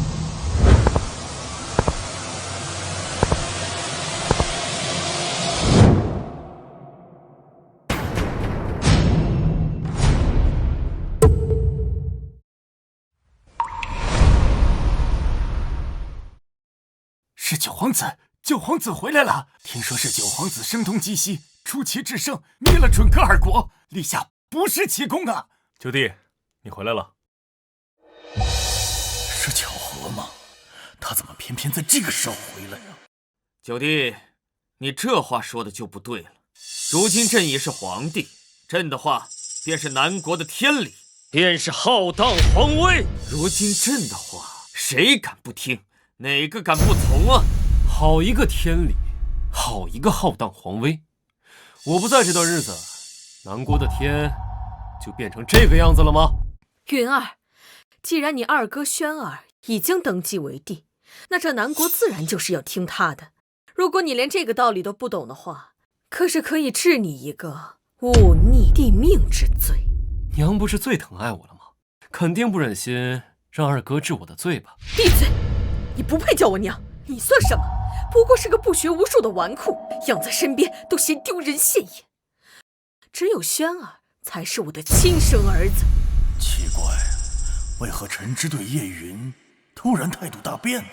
是九皇子，九皇子回来了！听说是九皇子声东击西，出奇制胜，灭了准噶尔国。陛下不是奇功啊！九弟，你回来了。是巧合吗？他怎么偏偏在这个时候回来呀？九弟，你这话说的就不对了。如今朕已是皇帝，朕的话便是南国的天理，便是浩荡皇威。如今朕的话，谁敢不听？哪个敢不从啊？好一个天理，好一个浩荡皇威！我不在这段日子，南国的天就变成这个样子了吗？云儿，既然你二哥轩儿已经登基为帝，那这南国自然就是要听他的。如果你连这个道理都不懂的话，可是可以治你一个忤逆帝命之罪。娘不是最疼爱我了吗？肯定不忍心让二哥治我的罪吧？闭嘴！你不配叫我娘，你算什么？不过是个不学无术的纨绔，养在身边都嫌丢人现眼。只有轩儿才是我的亲生儿子。奇怪，为何臣之对叶云突然态度大变呢？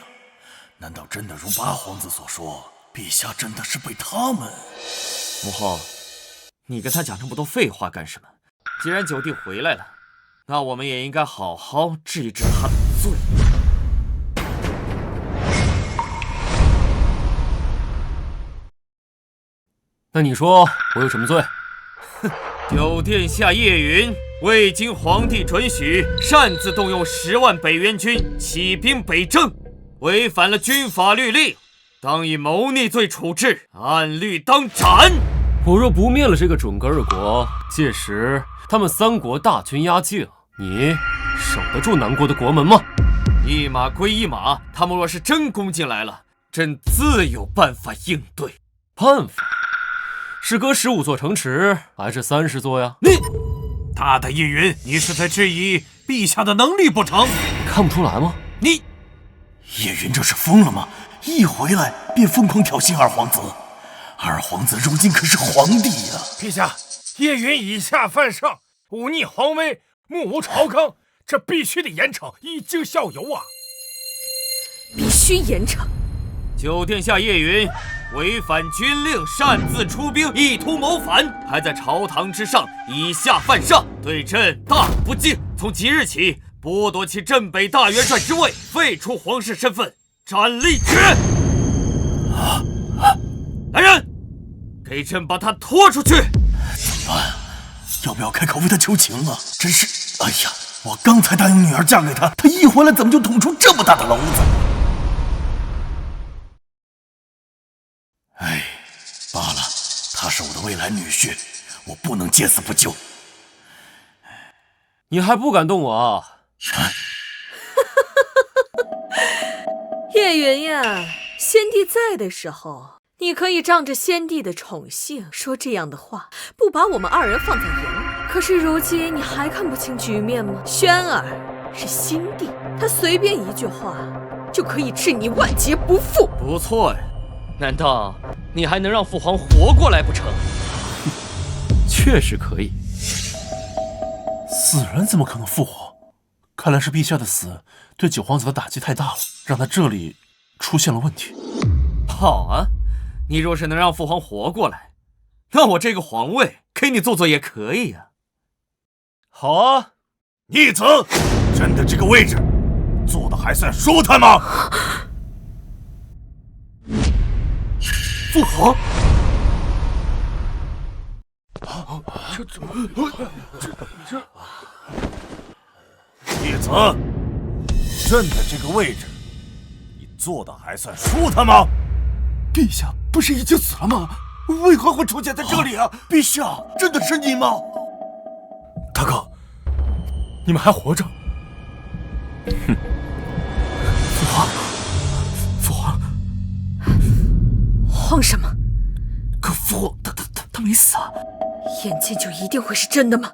难道真的如八皇子所说，陛下真的是被他们……母后，你跟他讲这么多废话干什么？既然九弟回来了，那我们也应该好好治一治他的罪。那你说我有什么罪？哼，九殿下叶云未经皇帝准许，擅自动用10万北元军起兵北征，违反了军法律令，当以谋逆罪处置，按律当斩。我若不灭了这个准噶尔国，届时他们三国大军压境，你守得住南国的国门吗？一码归一码，他们若是真攻进来了，朕自有办法应对。办法？是割15座城池，还是30座呀？你大胆叶云，你是在质疑陛下的能力不成？看不出来吗？你叶云这是疯了吗？一回来便疯狂挑衅二皇子，二皇子如今可是皇帝呀！陛下，叶云以下犯上，忤逆皇威，目无朝纲，这必须得严惩，以儆效尤啊！必须严惩。九殿下叶云违反军令，擅自出兵，意图谋反，还在朝堂之上以下犯上，对朕大不敬。从即日起，剥夺其镇北大元帅之位，废除皇室身份，斩立决。来人，给朕把他拖出去！怎么办？要不要开口为他求情啊？真是，哎呀，我刚才答应女儿嫁给他，他一回来怎么就捅出这么大的篓子？哎，罢了，他是我的未来女婿，我不能见死不救。你还不敢动我啊？叶云呀，先帝在的时候，你可以仗着先帝的宠幸说这样的话，不把我们二人放在眼里。可是如今你还看不清局面吗？轩儿是新帝，他随便一句话就可以治你万劫不复。不错呀，难道你还能让父皇活过来不成？确实可以。死人怎么可能复活？看来是陛下的死对九皇子的打击太大了，让他这里出现了问题。好啊，你若是能让父皇活过来，那我这个皇位给你做做也可以呀。好啊，逆子，朕的这个位置坐的还算舒坦吗？父皇，这怎么？逆子，朕的这个位置，你坐的还算舒坦吗？陛下不是已经死了吗？为何会出现在这里啊？陛下，真的是你吗？大哥，你们还活着？哼！父皇，慌什么？可父皇他没死啊！眼见就一定会是真的吗？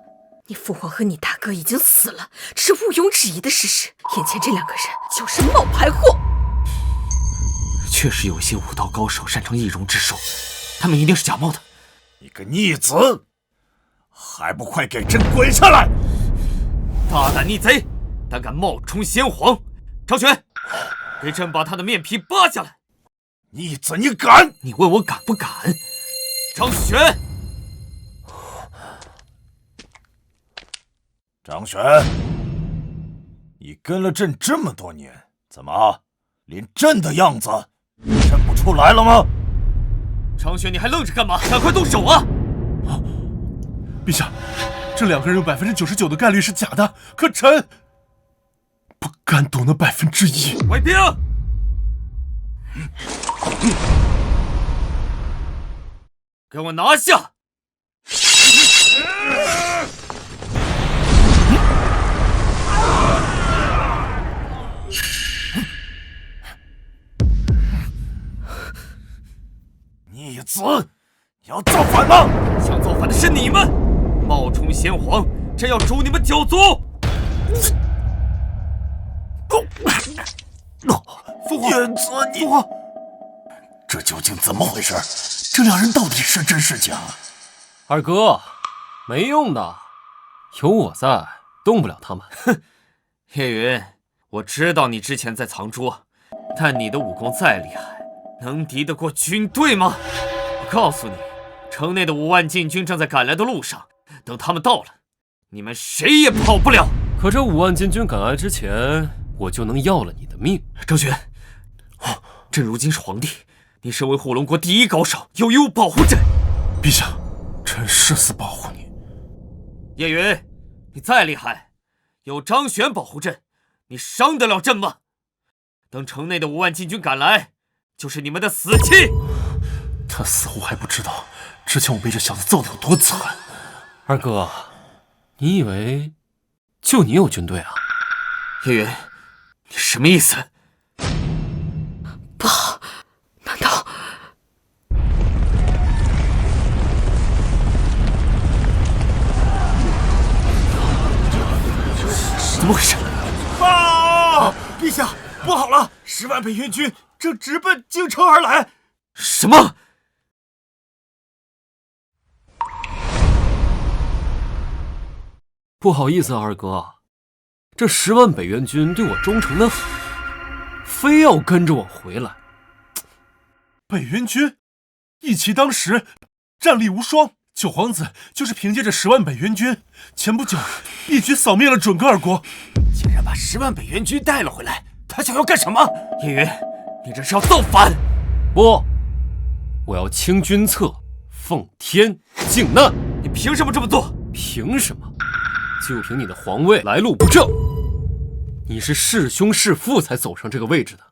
你父皇和你大哥已经死了，这是毋庸置疑的事实。眼前这两个人就是冒牌货。确实有一些武道高手擅长易容之术，他们一定是假冒的。你个逆子，还不快给朕滚下来！大胆逆贼，胆敢冒充先皇！张玄，给朕把他的面皮扒下来！逆子，你敢？你问我敢不敢？张玄，张玄，你跟了朕这么多年，怎么连朕的样子认不出来了吗？张玄，你还愣着干嘛？赶快动手啊！陛下，这两个人有99%的概率是假的，可臣不敢赌那1%。卫兵，给我拿下！逆子，你要造反吗？想造反的是你们！冒充先皇，朕要诛你们9族！父皇，燕子，你父皇，这究竟怎么回事？这两人到底是真是假？二哥，没用的，有我在，动不了他们。哼，叶云，我知道你之前在藏拙，但你的武功再厉害，能敌得过军队吗？我告诉你，城内的5万禁军正在赶来的路上，等他们到了，你们谁也跑不了。可这5万禁军赶来之前，我就能要了你的命。张玄，朕如今是皇帝，你身为护龙国第一高手，有义务保护朕。陛下，臣誓死保护你。叶云，你再厉害，有张玄保护朕，你伤得了朕吗？等城内的5万禁军赶来，就是你们的死期。他似乎还不知道，之前我被这小子揍得有多惨。二哥，你以为就你有军队啊？叶云，你什么意思？不好，难道……怎么回事？啊！陛下，不好了！10万北元军正直奔京城而来。什么？不好意思，二哥，这10万北元军对我忠诚的很，非要跟着我回来。北元军，一骑当十，战力无双。九皇子就是凭借着10万北元军，前不久一举扫灭了准噶尔国。竟然把10万北元军带了回来，他想要干什么？叶云，你这是要造反？不，我要清君侧，奉天靖难。你凭什么这么做？凭什么？就凭你的皇位来路不正，你是弑兄弑父才走上这个位置的。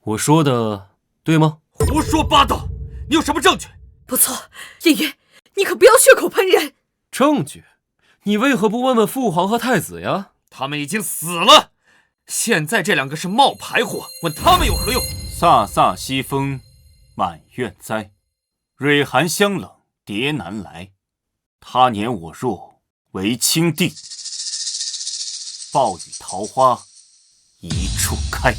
我说的对吗？胡说八道！你有什么证据？不错，叶云，你可不要血口喷人。证据？你为何不问问父皇和太子呀？他们已经死了，现在这两个是冒牌货，问他们有何用？飒飒西风，满院栽，蕊寒香冷蝶难来。他年我若为清帝，暴雨桃花一处开。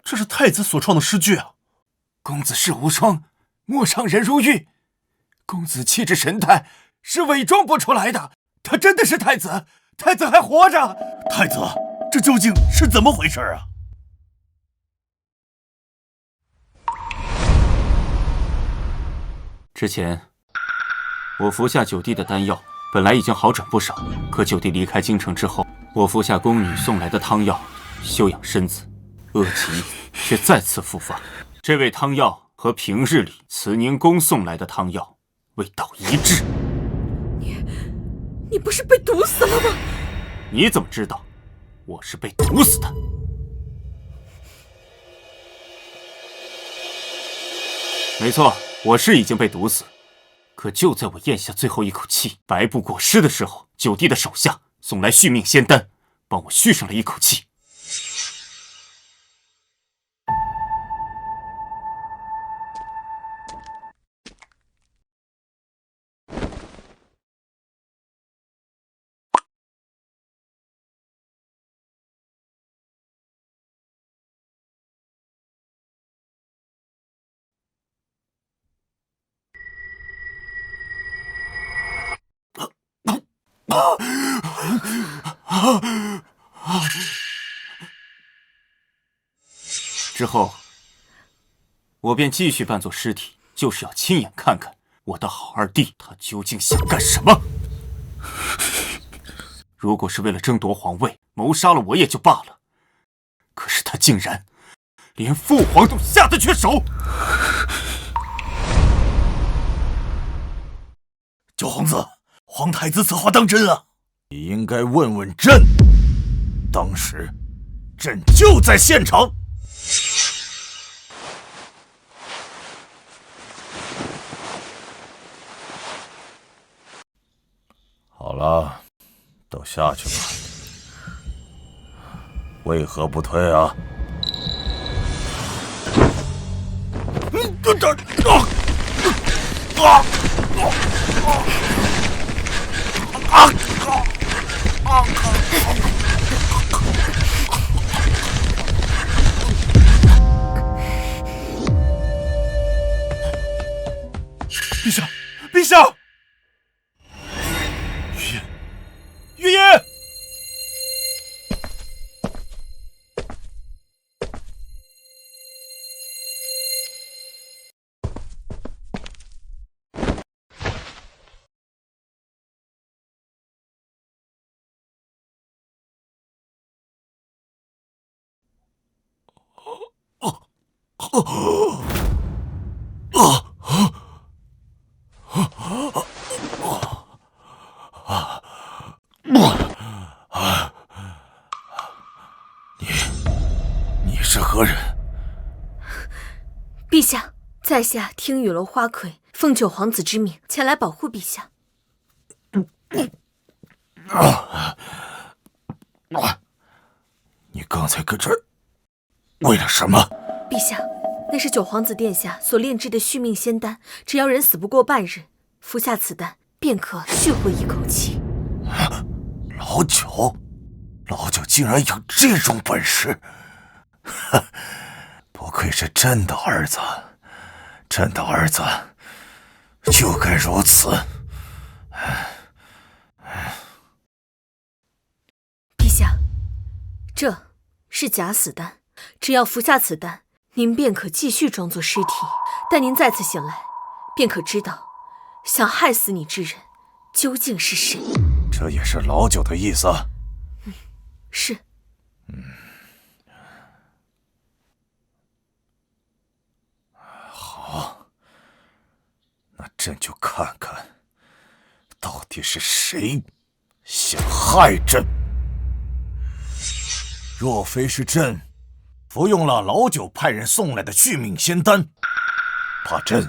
这是太子所创的诗句啊！公子世无双，陌上人如玉。公子气质神态是伪装不出来的，他真的是太子，太子还活着。太子，这究竟是怎么回事啊？之前我服下九弟的丹药，本来已经好转不少，可九弟离开京城之后，我服下宫女送来的汤药，休养身子，恶疾却再次复发。这味汤药和平日里慈宁宫送来的汤药味道一致。你不是被毒死了吗？你怎么知道我是被毒死的？没错，我是已经被毒死。可就在我咽下最后一口气，白布过尸的时候，九弟的手下送来续命仙丹，帮我续上了一口气。之后，我便继续扮作尸体，就是要亲眼看看我的好二弟他究竟想干什么。如果是为了争夺皇位，谋杀了我也就罢了，可是他竟然连父皇都下得去手。九皇子，皇太子此话当真啊？你应该问问朕，当时朕就在现场。好了，都下去吧。为何不退啊？陛下，陛下！月夜，你是何人？陛下，在下听雨楼花魁奉九皇子之命前来保护陛下。你刚才搁这儿为了什么？陛下，那是九皇子殿下所炼制的续命仙丹，只要人死不过半日，服下此丹便可续回一口气。老九，老九竟然有这种本事！不愧是朕的儿子，朕的儿子就该如此。陛下，这是假死丹，只要服下此丹，您便可继续装作尸体。待您再次醒来，便可知道想害死你之人究竟是谁。这也是老九的意思。是。好，那朕就看看，到底是谁想害朕。若非是朕服用了老九派人送来的续命仙丹，怕朕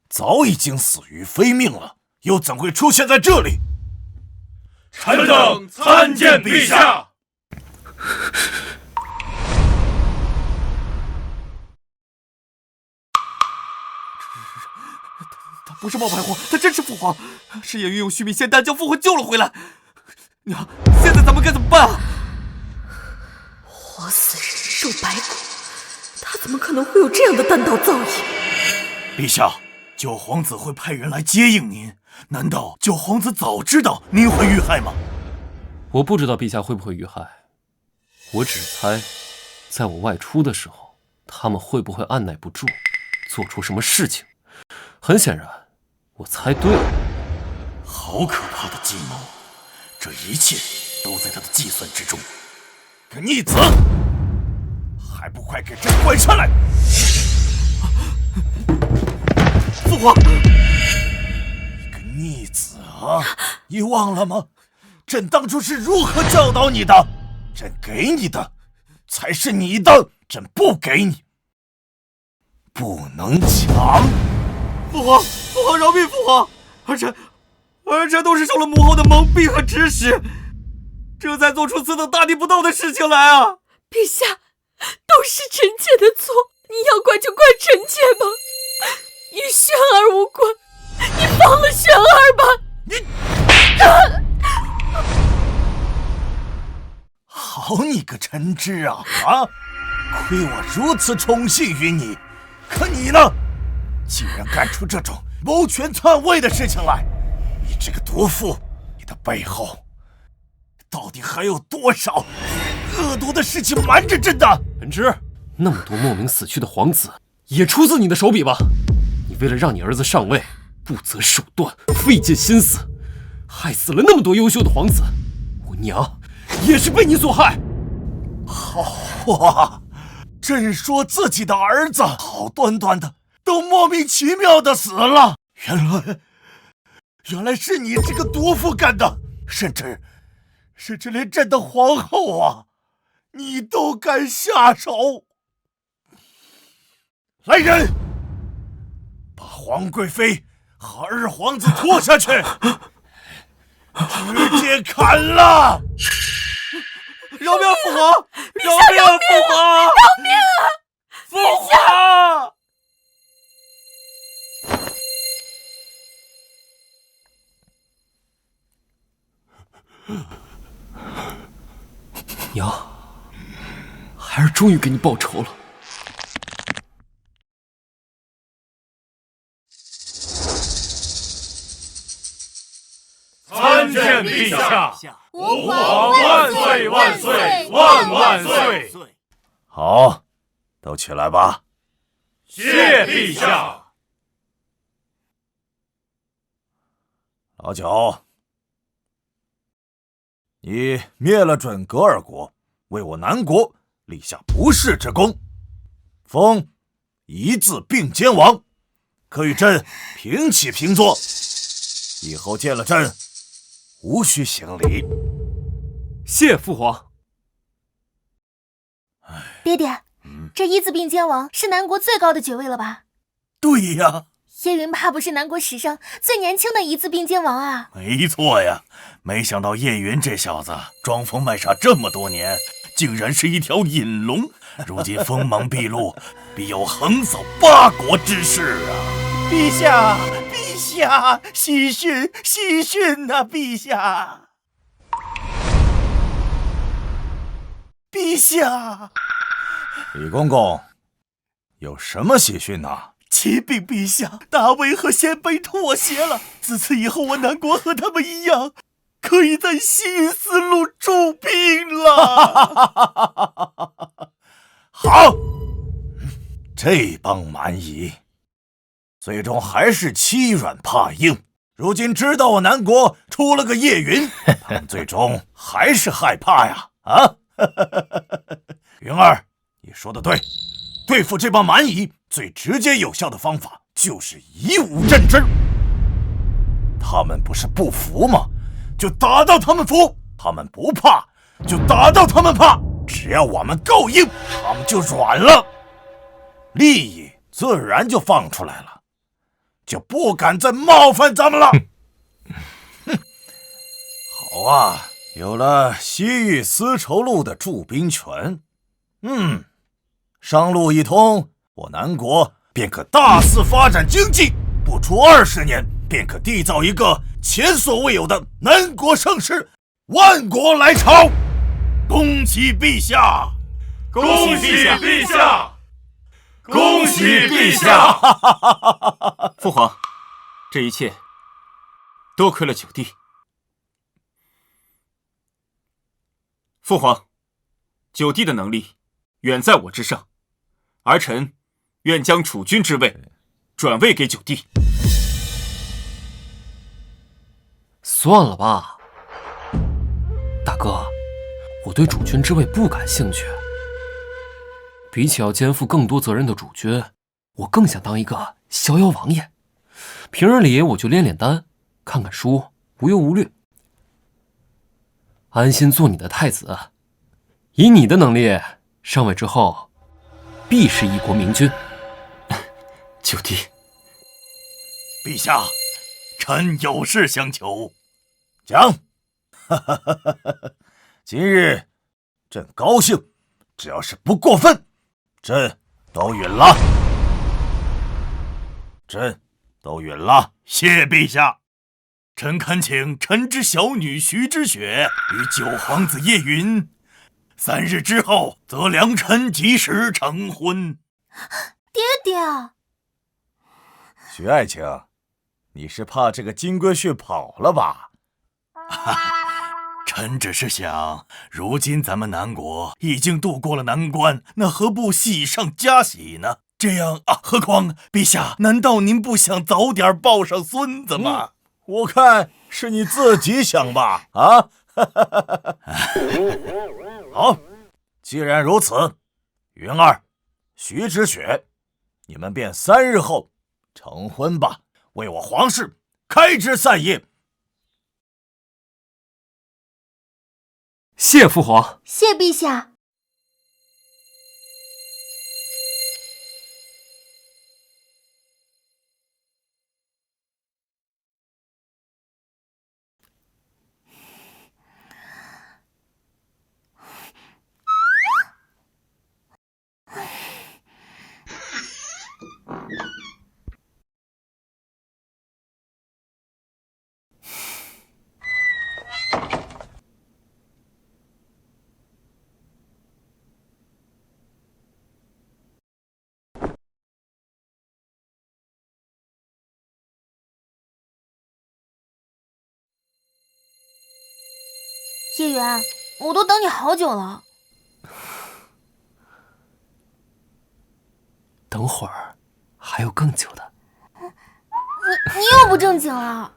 早已经死于非命了，又怎会出现在这里？臣等参见陛下。他不是冒牌货，他真是父皇，是也运用续命仙丹将父皇救了回来。娘，现在咱们该怎么办啊？活死人受白骨，他怎么可能会有这样的单刀造诣？陛下，九皇子会派人来接应您，难道九皇子早知道您会遇害吗？我不知道陛下会不会遇害，我只猜，在我外出的时候，他们会不会按耐不住，做出什么事情？很显然，我猜对了。好可怕的计谋，这一切都在他的计算之中。个逆子，还不快给朕滚下来！父皇，你个逆子啊！你忘了吗？朕当初是如何教导你的？朕给你的才是你的，朕不给你，不能抢。父皇，父皇饶命！父皇，儿臣都是受了母后的蒙蔽和指使，这才做出此等大逆不道的事情来啊！陛下，都是臣妾的错，你要怪就怪臣妾吧，与轩儿无关，你放了轩儿吧！好你个陈芝啊！亏我如此宠幸于你，可你呢，竟然干出这种谋权篡位的事情来！你这个毒妇，你的背后到底还有多少恶毒的事情瞒着朕的？陈芝，那么多莫名死去的皇子，也出自你的手笔吧？你为了让你儿子上位，不择手段，费尽心思，害死了那么多优秀的皇子，我娘也是被你所害。好啊，朕说自己的儿子好端端的，都莫名其妙的死了。原来是你这个毒妇干的，甚至连朕的皇后啊，你都敢下手！来人，把皇贵妃和二皇子拖下去，直接砍了！饶命，父皇！饶命，父皇！饶命啊！父皇！娘，孩儿终于给你报仇了。参见陛下！吾皇万岁万岁万万岁！好，都起来吧。谢陛下。老九，你灭了准噶尔国，为我南国立下不世之功，封一字并肩王，可与朕平起平坐。以后见了朕，无需行礼。谢父皇。爹爹，这一字并肩王是南国最高的爵位了吧？对呀，叶云怕不是南国史上最年轻的一字并肩王啊！没错呀，没想到叶云这小子装疯卖傻这么多年，竟然是一条隐龙，如今锋芒毕露，必有横扫八国之势啊！陛下，陛下，喜讯，喜讯啊！陛下，陛下，李公公，有什么喜讯呢？启禀陛下，大魏和鲜卑妥协了，自此以后，我南国和他们一样，可以在西域丝路驻兵了。好，这帮蛮夷最终还是欺软怕硬，如今知道我南国出了个叶云，他们最终还是害怕呀！啊，云儿，你说的对，对付这帮蛮夷最直接有效的方法就是以武镇之。他们不是不服吗？就打到他们服；他们不怕，就打到他们怕。只要我们够硬，他们就软了，利益自然就放出来了，就不敢再冒犯咱们了。哼，好啊，有了西域丝绸路的驻兵权，商路一通，我南国便可大肆发展经济，不出20年，便可缔造一个前所未有的南国盛世，万国来朝。恭喜陛下！恭喜陛下！恭喜陛下！父皇，这一切多亏了九弟。父皇，九弟的能力远在我之上，儿臣愿将储君之位转位给九弟。算了吧，大哥，我对主君之位不感兴趣。比起要肩负更多责任的主君，我更想当一个逍遥王爷。平日里我就练练丹，看看书，无忧无虑，安心做你的太子。以你的能力，上位之后，必是一国明君。九弟，陛下，臣有事相求。讲。今日朕高兴，只要是不过分，朕都允了。朕都允了。谢陛下。臣恳请臣之小女徐之雪与九皇子叶云，3日之后则良辰吉时成婚。爹爹，徐爱卿，你是怕这个金龟婿跑了吧？臣只是想，如今咱们南国已经渡过了难关，那何不喜上加喜呢？这样啊，何况陛下，难道您不想早点抱上孙子吗？我看是你自己想吧，啊？好，既然如此，云儿、徐之雪，你们便3日后成婚吧，为我皇室开枝散叶。谢父皇。谢陛下。叶缘，我都等你好久了。等会儿还有更久的。你又不正经了。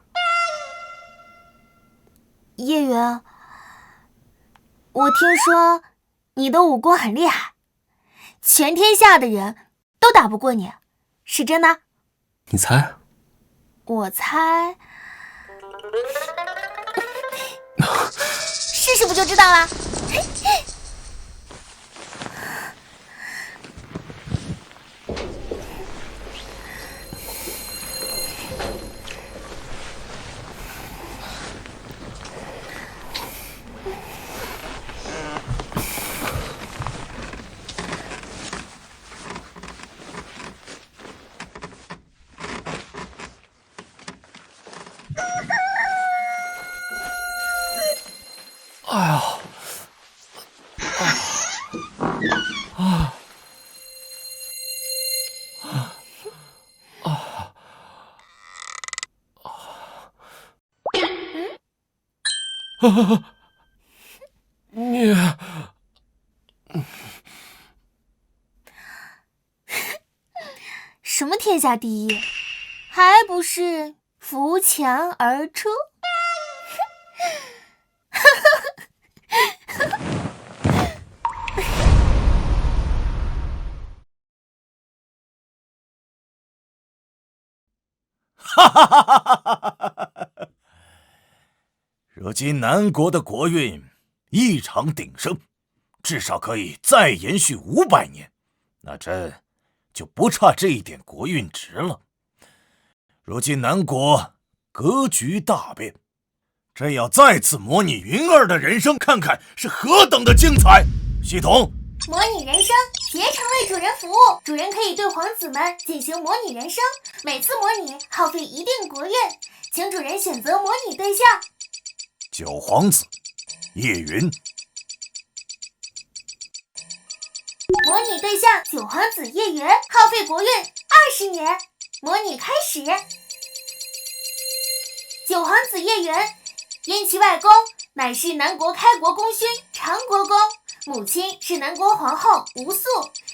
叶缘，我听说你的武功很厉害，全天下的人都打不过你，是真的？你猜？我猜。试试不就知道了。哎呀，你什么天下第一，还不是扶墙而出？如今南国的国运异常鼎盛，至少可以再延续500年，那朕就不差这一点国运值了。如今南国格局大变，朕要再次模拟云儿的人生，看看是何等的精彩。系统模拟人生，竭诚为主人服务，主人可以对皇子们进行模拟人生，每次模拟耗费一定国运，请主人选择模拟对象。九皇子叶云，模拟对象九皇子叶云，耗费国运20年。模拟开始。九皇子叶云，因其外公乃是南国开国功勋长国公，母亲是南国皇后吴素。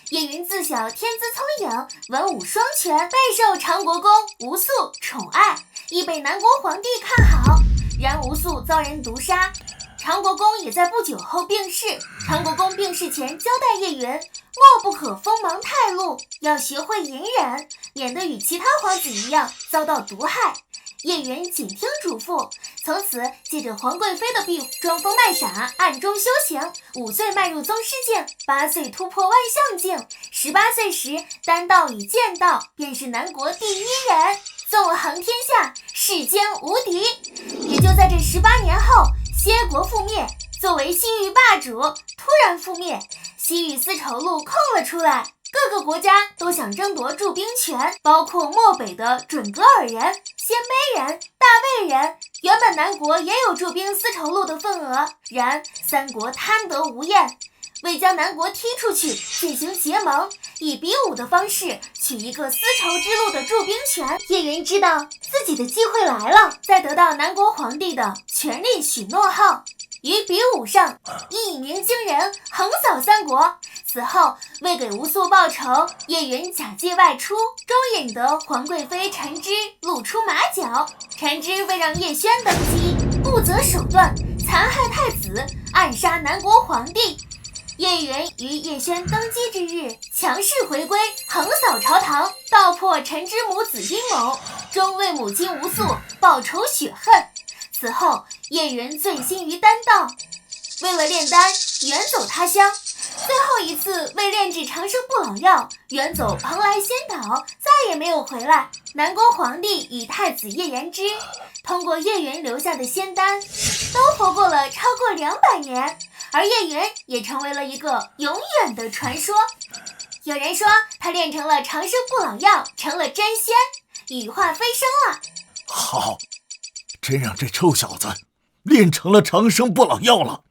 叶云自小天资聪颖，文武双全，备受长国公吴素宠爱，亦被南国皇帝看好。然吴素遭人毒杀，长国公也在不久后病逝。长国公病逝前交代叶云，莫不可锋芒太露，要学会隐忍，免得与其他皇子一样遭到毒害。叶云谨听嘱咐，从此借着皇贵妃的庇护，装疯卖傻，暗中修行。5岁迈入宗师境，8岁突破万象境，18岁时丹道与剑道便是南国第一人，纵横天下，世间无敌。也就在这18年后，歇国覆灭，作为西域霸主突然覆灭，西域丝绸路空了出来。各个国家都想争夺驻兵权，包括漠北的准噶尔人、鲜卑人、大魏人。原本南国也有驻兵丝绸路的份额，然三国贪得无厌，为将南国踢出去，进行结盟，以比武的方式取一个丝绸之路的驻兵权。叶云知道自己的机会来了，在得到南国皇帝的全力许诺后，于比武上一鸣惊人，横扫三国。此后为给吴素报仇，叶云假借外出，终引得皇贵妃陈芝露出马脚。陈芝为让叶宣登基，不择手段残害太子，暗杀南国皇帝。叶云于叶宣登基之日强势回归，横扫朝堂，道破陈芝母子阴谋，终为母亲吴素报仇雪恨。此后叶云醉心于丹道，为了炼丹远走他乡，最后一次为炼制长生不老药远走蓬莱仙岛，再也没有回来。南国皇帝与太子叶延之通过叶云留下的仙丹都活过了超过200年，而叶云也成为了一个永远的传说。有人说他炼成了长生不老药，成了真仙，羽化飞升了。好，真让这臭小子炼成了长生不老药了。